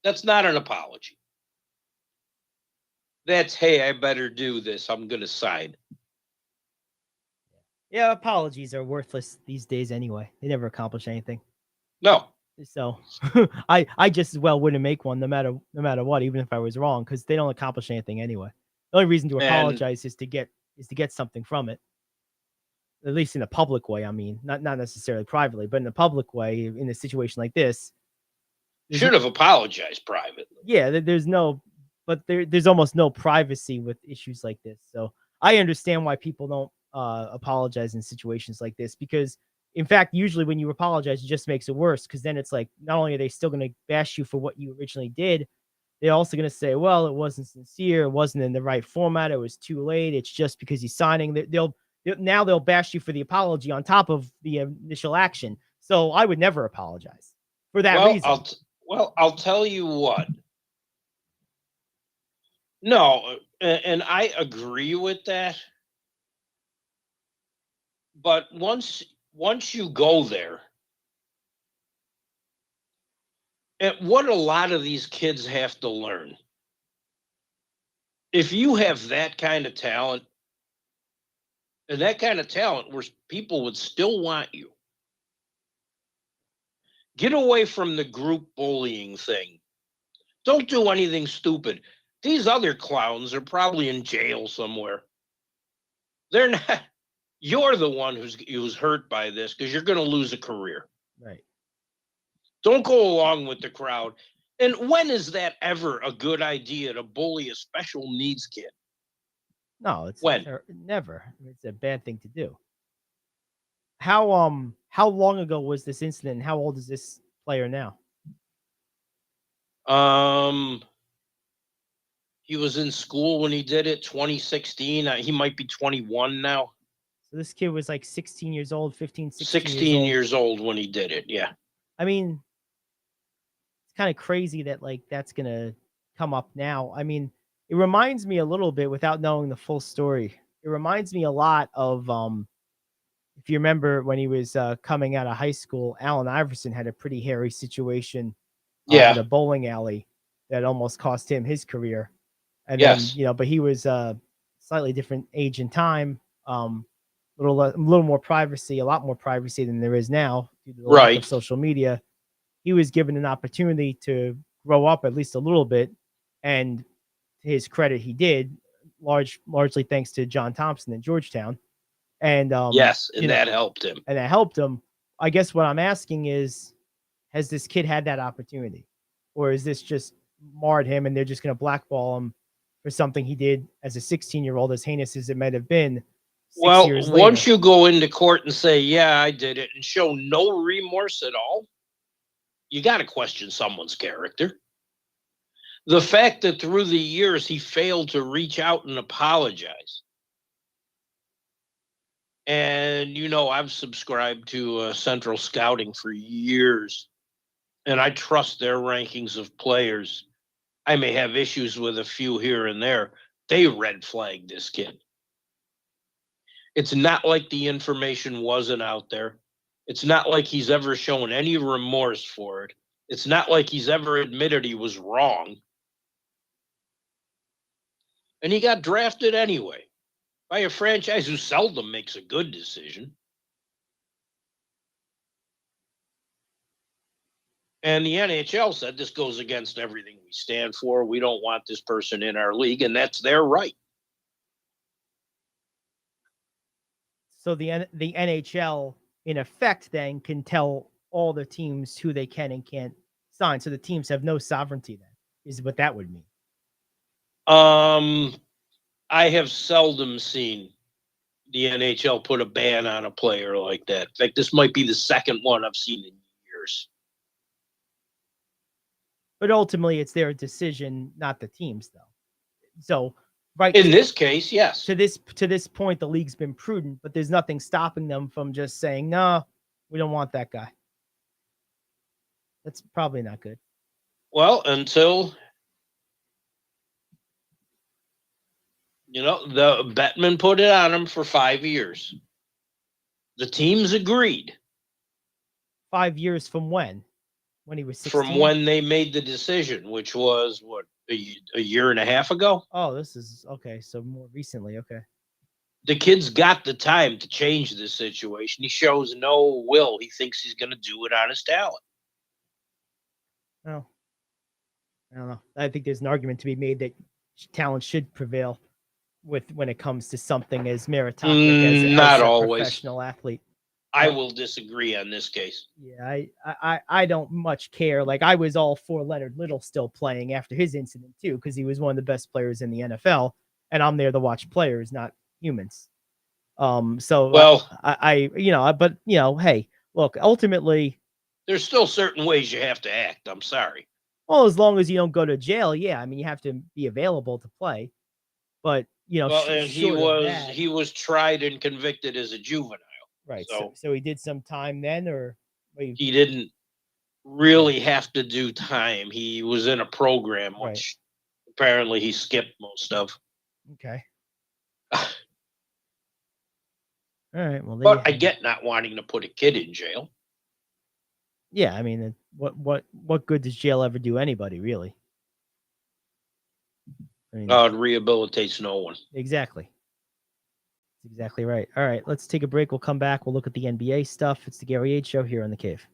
that's not an apology. That's, hey, I better do this. I'm going to sign. Yeah, apologies are worthless these days anyway. They never accomplish anything. No. So I just as well wouldn't make one no matter what, even if I was wrong, because they don't accomplish anything anyway. The only reason to apologize is to get something from it. At least in a public way, I mean, not necessarily privately, but in a public way, in a situation like this. Should have apologized privately. Yeah, there's almost no privacy with issues like this. So I understand why people don't apologize in situations like this, because in fact, usually when you apologize, it just makes it worse, because then it's like, not only are they still going to bash you for what you originally did, they're also going to say, well, it wasn't sincere, it wasn't in the right format, it was too late, it's just because he's signing. They'll bash you for the apology on top of the initial action. So I would never apologize for that reason. I'll tell you what. No, and I agree with that. But once you go there, and what a lot of these kids have to learn, if you have that kind of talent, and that kind of talent where people would still want you, get away from the group bullying thing. Don't do anything stupid. These other clowns are probably in jail somewhere. They're not. You're the one who's hurt by this, because you're going to lose a career. Right. Don't go along with the crowd. And when is that ever a good idea to bully a special needs kid? No, it's when? Never. It's a bad thing to do. How long ago was this incident, and how old is this player now? He was in school when he did it, 2016. He might be 21 now. So this kid was like 16 years old, 15, 16 16 years old when he did it, yeah. I mean, it's kind of crazy that like that's going to come up now. I mean, it reminds me a little bit, without knowing the full story, it reminds me a lot of, if you remember when he was coming out of high school, Allen Iverson had a pretty hairy situation Yeah. at a bowling alley that almost cost him his career. And Yes. then, but he was slightly different age and time, a little more privacy, a lot more privacy than there is now due to the lack of social media. He was given an opportunity to grow up at least a little bit, and to his credit, he did, largely thanks to John Thompson in Georgetown. And yes, and that helped him. And that helped him. I guess what I'm asking is, has this kid had that opportunity, or is this just marred him and they're just going to blackball him for something he did as a 16-year-old, as heinous as it might have been? Well, once you go into court and say, yeah, I did it, and show no remorse at all, you got to question someone's character. The fact that through the years he failed to reach out and apologize. And, I've subscribed to Central Scouting for years, and I trust their rankings of players. I may have issues with a few here and there. They red flagged this kid. It's not like the information wasn't out there. It's not like he's ever shown any remorse for it. It's not like he's ever admitted he was wrong. And he got drafted anyway by a franchise who seldom makes a good decision. And the NHL said this goes against everything we stand for. We don't want this person in our league, and that's their right. So the NHL, in effect, then can tell all the teams who they can and can't sign. So the teams have no sovereignty then, is what that would mean. I have seldom seen the NHL put a ban on a player like that. In fact, this might be the second one I've seen in years. But ultimately, it's their decision, not the team's, though. So, right in this case, yes. To this point, the league's been prudent, but there's nothing stopping them from just saying, "No, we don't want that guy." That's probably not good. Well, until the Bettman put it on him for 5 years. The teams agreed. 5 years from when? When he was 16? From when they made the decision, which was, what, a year and a half ago? Oh, this is, okay, so more recently, okay. The kid's got the time to change this situation. He shows no will. He thinks he's going to do it on his talent. Oh, I don't know. I think there's an argument to be made that talent should prevail when it comes to something as meritocratic as not a always. Professional athlete. I will disagree on this case. Yeah, I don't much care. Like, I was all for Leonard Little still playing after his incident too, because he was one of the best players in the NFL, and I'm there to watch players, not humans. So well, but hey, look, ultimately, there's still certain ways you have to act. I'm sorry. Well, as long as you don't go to jail, yeah. I mean, you have to be available to play, but and he was tried and convicted as a juvenile. Right. So he did some time then, or he didn't really have to do time. He was in a program, which apparently he skipped most of. Okay. All right. Well, but I get not wanting to put a kid in jail. Yeah, I mean, what good does jail ever do anybody, really? I mean, it rehabilitates no one. Exactly. That's exactly right. All right, let's take a break. We'll come back. We'll look at the NBA stuff. It's the Gary Ayd Show here on The Cave.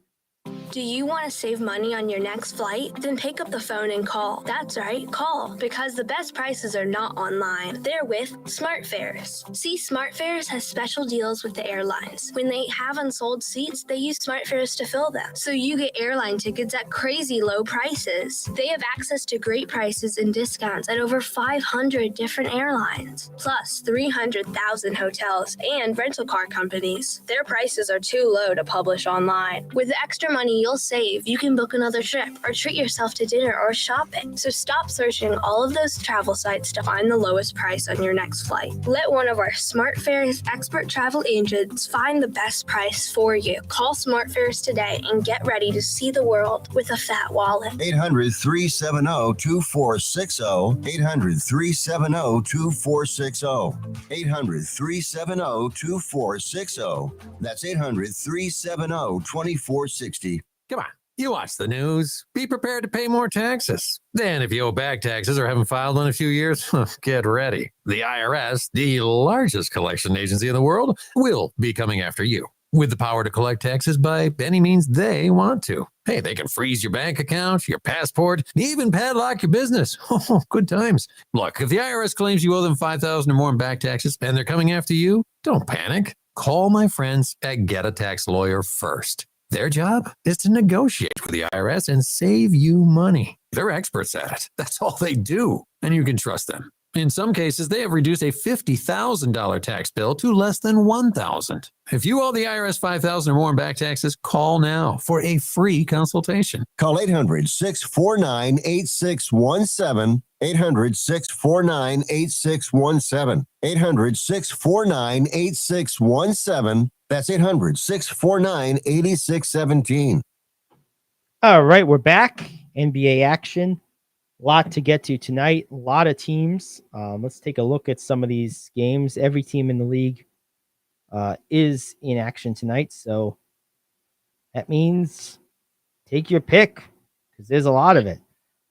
Do you want to save money on your next flight? Then pick up the phone and call. That's right, call. Because the best prices are not online. They're with SmartFares. See, SmartFares has special deals with the airlines. When they have unsold seats, they use SmartFares to fill them. So you get airline tickets at crazy low prices. They have access to great prices and discounts at over 500 different airlines. Plus 300,000 hotels and rental car companies. Their prices are too low to publish online. With the extra money money you'll save, you can book another trip or treat yourself to dinner or shopping. So stop searching all of those travel sites to find the lowest price on your next flight. Let one of our SmartFares expert travel agents find the best price for you. Call SmartFares today and get ready to see the world with a fat wallet. 800-370-2460. 800-370-2460. 800-370-2460. That's 800-370-2460. Come on, you watch the news. Be prepared to pay more taxes. Then, if you owe back taxes or haven't filed in a few years, get ready. The IRS, the largest collection agency in the world, will be coming after you with the power to collect taxes by any means they want to. Hey, they can freeze your bank account, your passport, even padlock your business. Oh, good times. Look, if the IRS claims you owe them $5,000 or more in back taxes and they're coming after you, don't panic. Call my friends at Get a Tax Lawyer first. Their job is to negotiate with the IRS and save you money. They're experts at it. That's all they do, and you can trust them. In some cases, they have reduced a $50,000 tax bill to less than $1,000. If you owe the IRS $5,000 or more in back taxes, call now for a free consultation. Call 800-649-8617. 800-649-8617. 800-649-8617. That's 800-649-8617. All right, we're back. NBA action. A lot to get to tonight. A lot of teams. Let's take a look at some of these games. Every team in the league is in action tonight. So that means take your pick because there's a lot of it.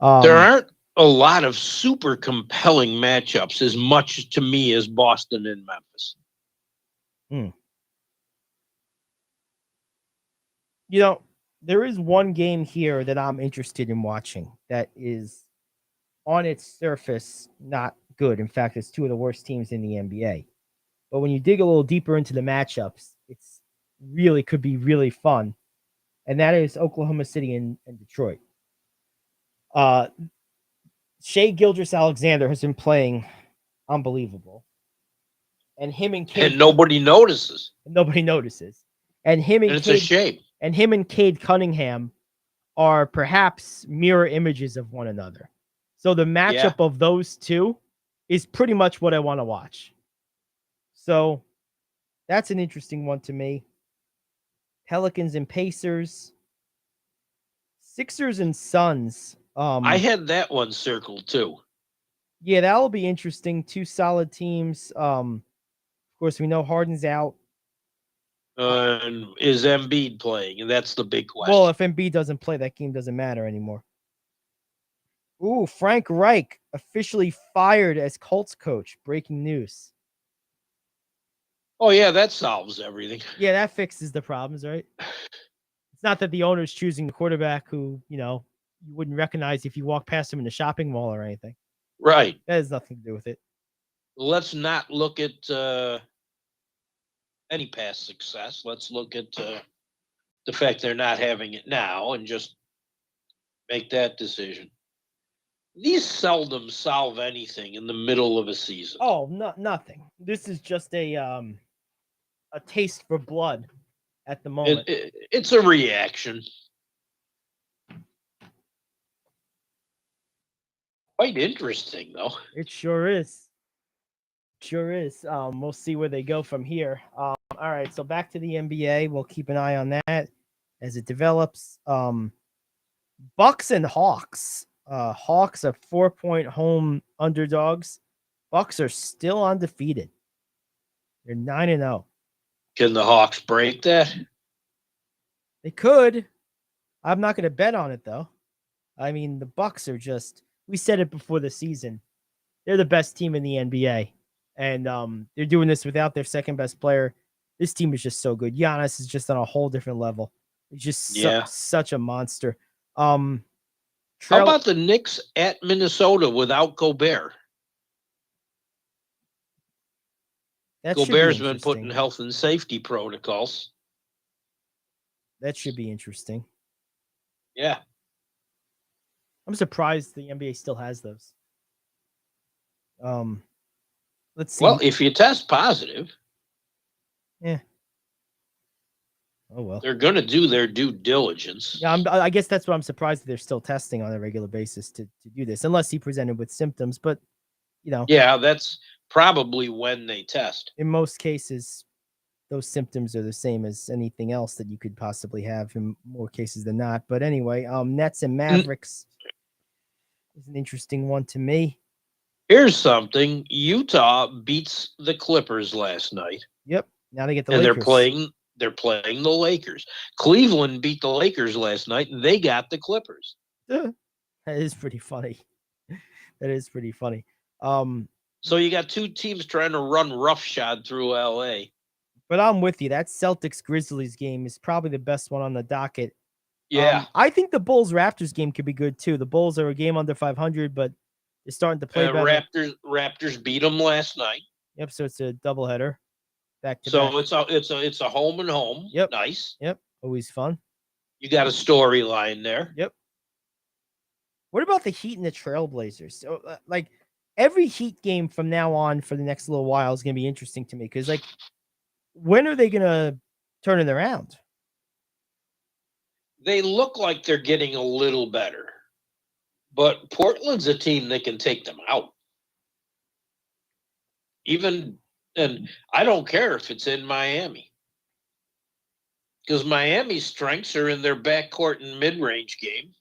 There aren't a lot of super compelling matchups as much to me as Boston and Memphis. You know, there is one game here that I'm interested in watching that is on its surface not good. In fact, it's two of the worst teams in the NBA. But when you dig a little deeper into the matchups, it's really could be really fun. And that is Oklahoma City and Detroit. Shai Gilgeous-Alexander has been playing unbelievable. And him and Cade, And nobody notices. nobody notices. And him and It's a Cade, shame. and him and Cade Cunningham are perhaps mirror images of one another. So the matchup of those two is pretty much what I want to watch. So that's an interesting one to me. Pelicans and Pacers. Sixers and Suns. I had that one circled too. Yeah, that'll be interesting. Two solid teams. Of course, we know Harden's out. And is Embiid playing? And that's the big question. Well, if Embiid doesn't play, that game doesn't matter anymore. Ooh, Frank Reich officially fired as Colts coach. Breaking news. Oh, yeah, that solves everything. Yeah, that fixes the problems, right? It's not that the owner's choosing the quarterback who, you know, you wouldn't recognize if you walk past him in the shopping mall or anything. Right. That has nothing to do with it. Let's not look at any past success. Let's look at the fact they're not having it now and just make that decision. These seldom solve anything in the middle of a season. Oh, nothing. This is just a taste for blood at the moment. It's a reaction. Quite interesting, though. It sure is. Sure is. We'll see where they go from here. All right, so back to the NBA. We'll keep an eye on that as it develops. Bucks and Hawks. Hawks are 4-point home underdogs. Bucks are still undefeated. They're 9-0. Can the Hawks break that? They could. I'm not going to bet on it, though. I mean, the Bucks are just, we said it before the season, they're the best team in the NBA. And they're doing this without their second best player. This team is just so good. Giannis is just on a whole different level. He's just such a monster. How about the Knicks at Minnesota without Gobert? Gobert's been put in health and safety protocols. That should be interesting. Yeah. I'm surprised the NBA still has those. Let's see. Well, if you test positive. Yeah. Oh, well. They're going to do their due diligence. Yeah, I guess that's what I'm surprised that they're still testing on a regular basis to do this, unless he presented with symptoms. But, Yeah, that's probably when they test. in most cases, those symptoms are the same as anything else that you could possibly have in more cases than not. But anyway, Nets and Mavericks is an interesting one to me. Here's something. Utah beats the Clippers last night. Yep. Now they get the and Lakers. they're playing the Lakers. Cleveland beat the Lakers last night, and they got the Clippers. That is pretty funny. That is pretty funny. So you got two teams trying to run roughshod through LA. But I'm with you. That Celtics-Grizzlies game is probably the best one on the docket. Yeah. I think the Bulls-Raptors game could be good, too. The Bulls are a game under 500, but they're starting to play better. Raptors beat them last night. Yep, so it's a doubleheader. Back to So back. it's a home and home. Yep. Nice. Yep, always fun. You got a storyline there. Yep. What about the Heat and the Trailblazers? So, every Heat game from now on for the next little while is going to be interesting to me because, when are they going to turn it around? They look like they're getting a little better, but Portland's a team that can take them out. And I don't care if it's in Miami, because Miami's strengths are in their backcourt and mid-range game.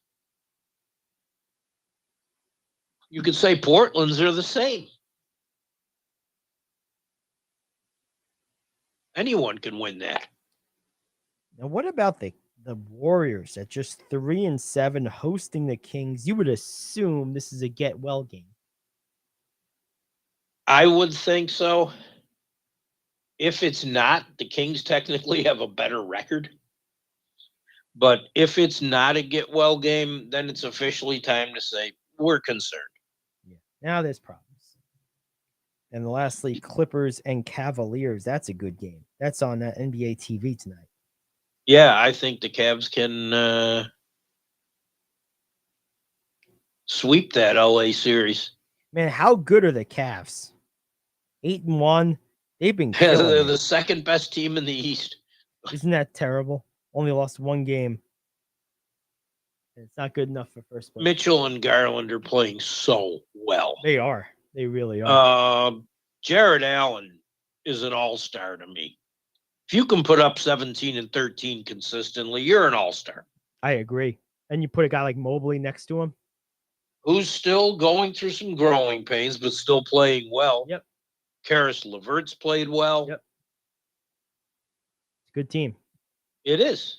You could say Portland's are the same. Anyone can win that. Now, what about the Warriors at just 3-7 hosting the Kings? You would assume this is a get-well game. I would think so. If it's not, the Kings technically have a better record. But if it's not a get-well game, then it's officially time to say we're concerned. Yeah. Now there's problems. And lastly, Clippers and Cavaliers. That's a good game. That's on NBA TV tonight. Yeah, I think the Cavs can sweep that LA series. Man, how good are the Cavs? 8-1. They've been They're killing the it. second best team in the East. Isn't that terrible? Only lost one game. It's not good enough for first place. Mitchell and Garland are playing so well. They are. They really are. Jared Allen is an all-star to me. If you can put up 17 and 13 consistently, you're an all-star. I agree. And you put a guy like Mobley next to him. Who's still going through some growing pains, but still playing well. Yep. Karis LeVert's played well. Yep. Good team. It is.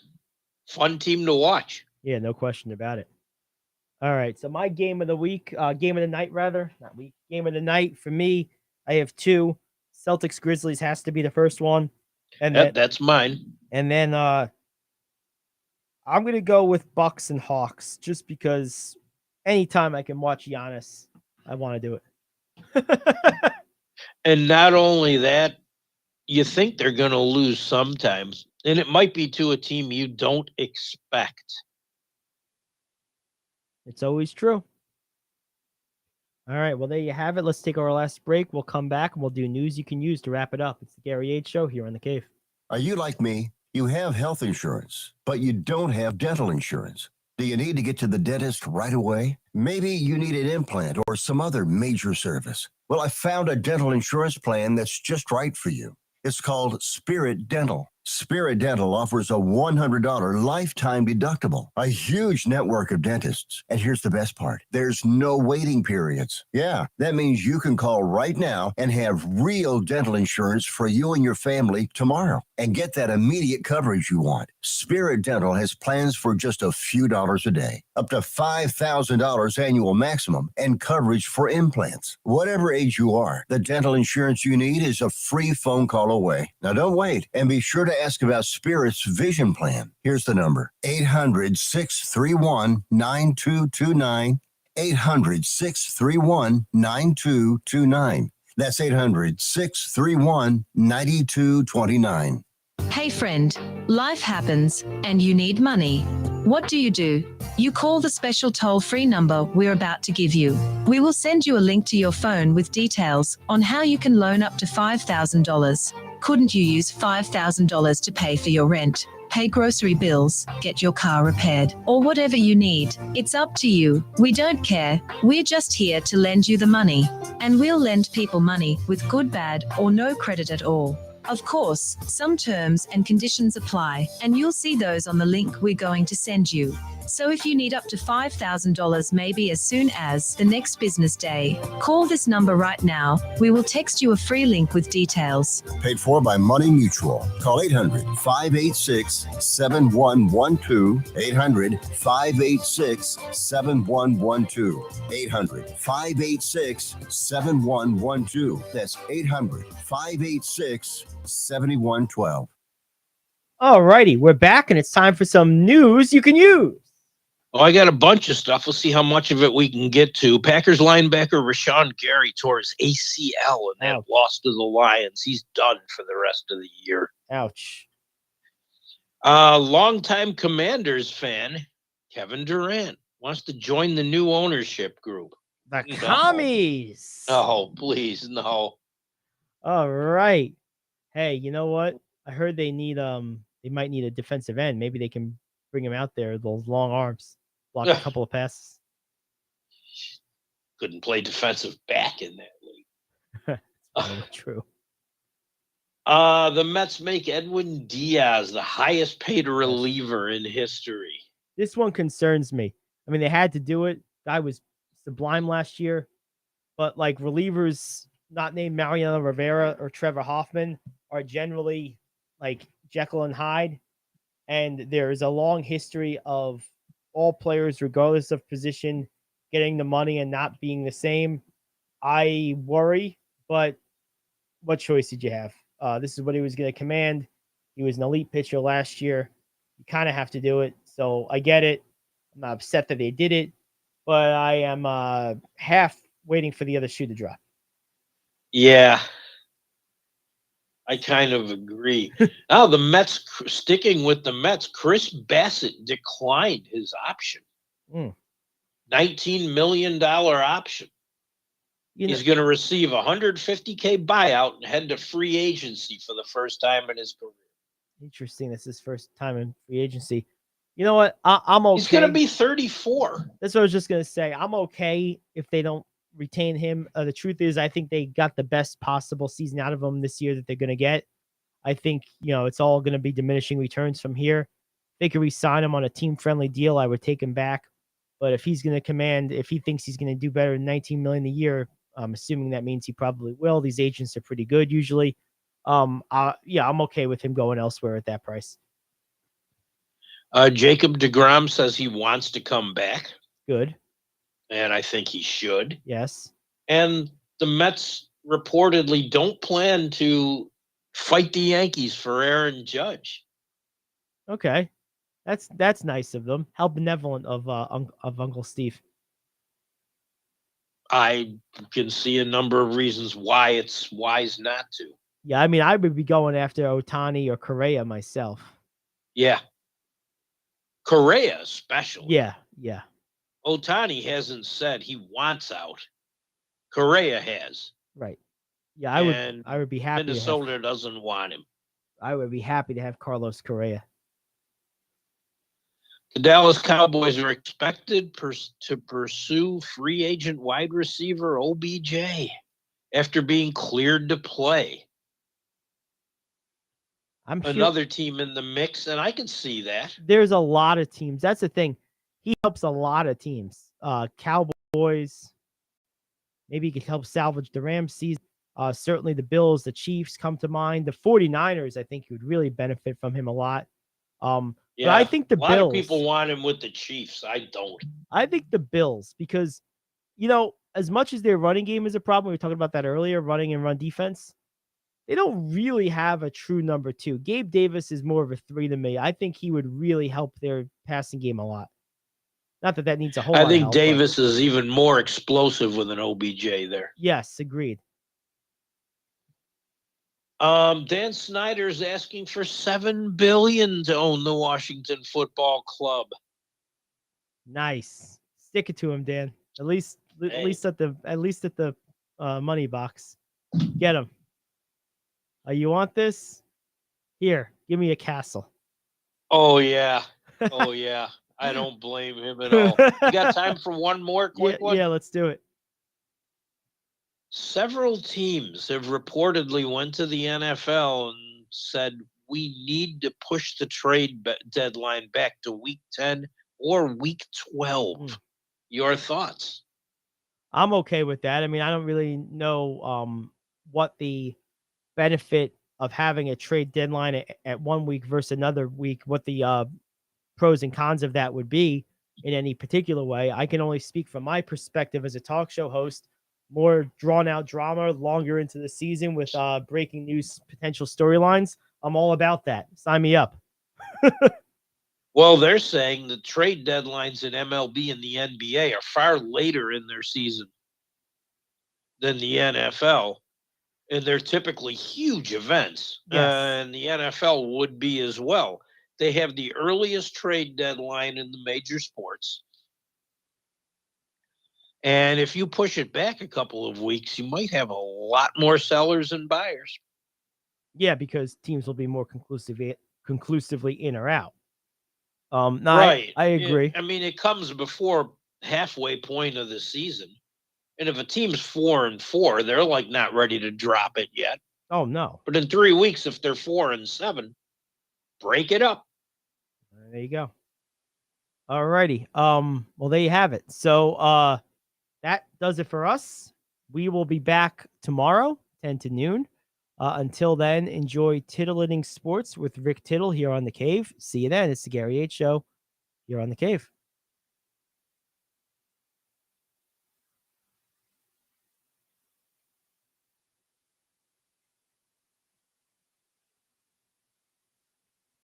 Fun team to watch. Yeah, no question about it. All right, so my game of the week, game of the night rather, not week, game of the night for me, I have two. Celtics Grizzlies has to be the first one, and That's mine. And then I'm gonna go with Bucks and Hawks just because anytime I can watch Giannis, I want to do it. And not only that, you think they're going to lose sometimes, and it might be to a team you don't expect. It's always true. All right, well, there you have it. Let's take our last break. We'll come back and we'll do news you can use to wrap it up. It's the Gary Ayd Show here on The Cave. Are you like me? You have health insurance, but you don't have dental insurance. Do you need to get to the dentist right away? Maybe you need an implant or some other major service. Well, I found a dental insurance plan that's just right for you. It's called Spirit Dental. Spirit Dental offers a $100 lifetime deductible, a huge network of dentists. And here's the best part. There's no waiting periods. Yeah, that means you can call right now and have real dental insurance for you and your family tomorrow and get that immediate coverage you want. Spirit Dental has plans for just a few dollars a day, up to $5,000 annual maximum, and coverage for implants. Whatever age you are, the dental insurance you need is a free phone call away. Now don't wait, and be sure to ask about Spirit's vision plan. Here's the number: 800-631-9229. 800-631-9229. That's 800-631-9229. Hey friend, life happens and you need money. What do? You call the special toll-free number we're about to give you. We will send you a link to your phone with details on how you can loan up to $5,000. Couldn't you use $5,000 to pay for your rent, pay grocery bills, get your car repaired, or whatever you need. It's up to you. We don't care. We're just here to lend you the money. And we'll lend people money with good, bad, or no credit at all. Of course, some terms and conditions apply, and you'll see those on the link we're going to send you. So if you need up to $5,000 maybe as soon as the next business day, call this number right now. We will text you a free link with details. Paid for by Money Mutual. Call 800-586-7112. 800-586-7112. 800-586-7112. That's 800-586-7112. All righty, we're back, and it's time for some news you can use. Oh, I got a bunch of stuff. We'll see how much of it we can get to. Packers linebacker Rashawn Gary tore his ACL and then lost to the Lions. He's done for the rest of the year. Ouch. Longtime Commanders fan Kevin Durant wants to join the new ownership group. The commies. Oh, please, no. All right. Hey, you know what? I heard they might need a defensive end. Maybe they can bring him out there, those long arms, block a couple of passes. Couldn't play defensive back in that league. True. The Mets make Edwin Diaz the highest paid reliever in history. This one concerns me. I mean, they had to do it. Guy was sublime last year, but like relievers not named Mariano Rivera or Trevor Hoffman are generally like Jekyll and Hyde. And there is a long history of all players, regardless of position, getting the money and not being the same. I worry, but what choice did you have? This is what he was going to command. He was an elite pitcher last year. You kind of have to do it. So I get it. I'm not upset that they did it, but I am half waiting for the other shoe to drop. Yeah. I kind of agree. Now, the Mets, sticking with the Mets, Chris Bassett declined his option. $19 million option. He's going to receive a $150K buyout and head to free agency for the first time in his career. Interesting. This is his first time in free agency. You know what? I'm okay. He's going to be 34. That's what I was just going to say. I'm okay if they don't retain him. The truth is, I think they got the best possible season out of him this year that they're going to get. I think, it's all going to be diminishing returns from here. If they could re-sign him on a team-friendly deal, I would take him back. But if he's going to command, if he thinks he's going to do better than $19 million a year, I'm assuming that means he probably will. These agents are pretty good usually. I'm okay with him going elsewhere at that price. Jacob deGrom says he wants to come back. Good. And I think he should. Yes. And the Mets reportedly don't plan to fight the Yankees for Aaron Judge. Okay. That's nice of them. How benevolent of Uncle Steve. I can see a number of reasons why it's wise not to. Yeah, I mean, I would be going after Ohtani or Correa myself. Yeah. Correa especially. Yeah. Ohtani hasn't said he wants out. Correa has. Right. Yeah, I would be happy. Minnesota doesn't want him. I would be happy to have Carlos Correa. The Dallas Cowboys are expected to pursue free agent wide receiver OBJ after being cleared to play. Another team in the mix, and I can see that. There's a lot of teams. That's the thing. He helps a lot of teams. Cowboys. Maybe he could help salvage the Rams season. Certainly the Bills, the Chiefs come to mind. The 49ers, I think, would really benefit from him a lot. But I think the Bills. A lot of people want him with the Chiefs. I don't. I think the Bills, because, as much as their running game is a problem, we were talking about that earlier, running and run defense, they don't really have a true number two. Gabe Davis is more of a 3 to me. I think he would really help their passing game a lot. Not that needs a whole lot I think of help, Davis is even more explosive with an OBJ there. Yes, agreed. Dan Snyder's asking for $7 billion to own the Washington Football Club. Nice. Stick it to him, Dan. At least at the money box. Get him. You want this? Here, give me a castle. Oh, yeah. Oh, yeah. I don't blame him at all. You got time for one more quick one? Yeah, let's do it. Several teams have reportedly went to the NFL and said we need to push the deadline back to week 10 or week 12. Your thoughts? I'm okay with that. I mean, I don't really know what the benefit of having a trade deadline at 1 week versus another week, what the pros and cons of that would be in any particular way. I can only speak from my perspective as a talk show host. More drawn out drama longer into the season with breaking news, potential storylines. I'm all about that. Sign me up. Well, they're saying the trade deadlines in MLB and the NBA are far later in their season than the NFL. And they're typically huge events. Yes. And the NFL would be as well. They have the earliest trade deadline in the major sports. And if you push it back a couple of weeks, you might have a lot more sellers and buyers. Yeah, because teams will be more conclusively in or out. No, Right. I agree. I mean, it comes before halfway point of the season. And if a team's 4-4, they're like not ready to drop it yet. Oh, no. But in 3 weeks, if they're 4-7, break it up. There you go. All righty. Well, there you have it. So that does it for us. We will be back tomorrow, 10 to noon. Until then, enjoy Titillating Sports with Rick Tittle here on The Cave. See you then. It's the Gary Ayd Show here on The Cave.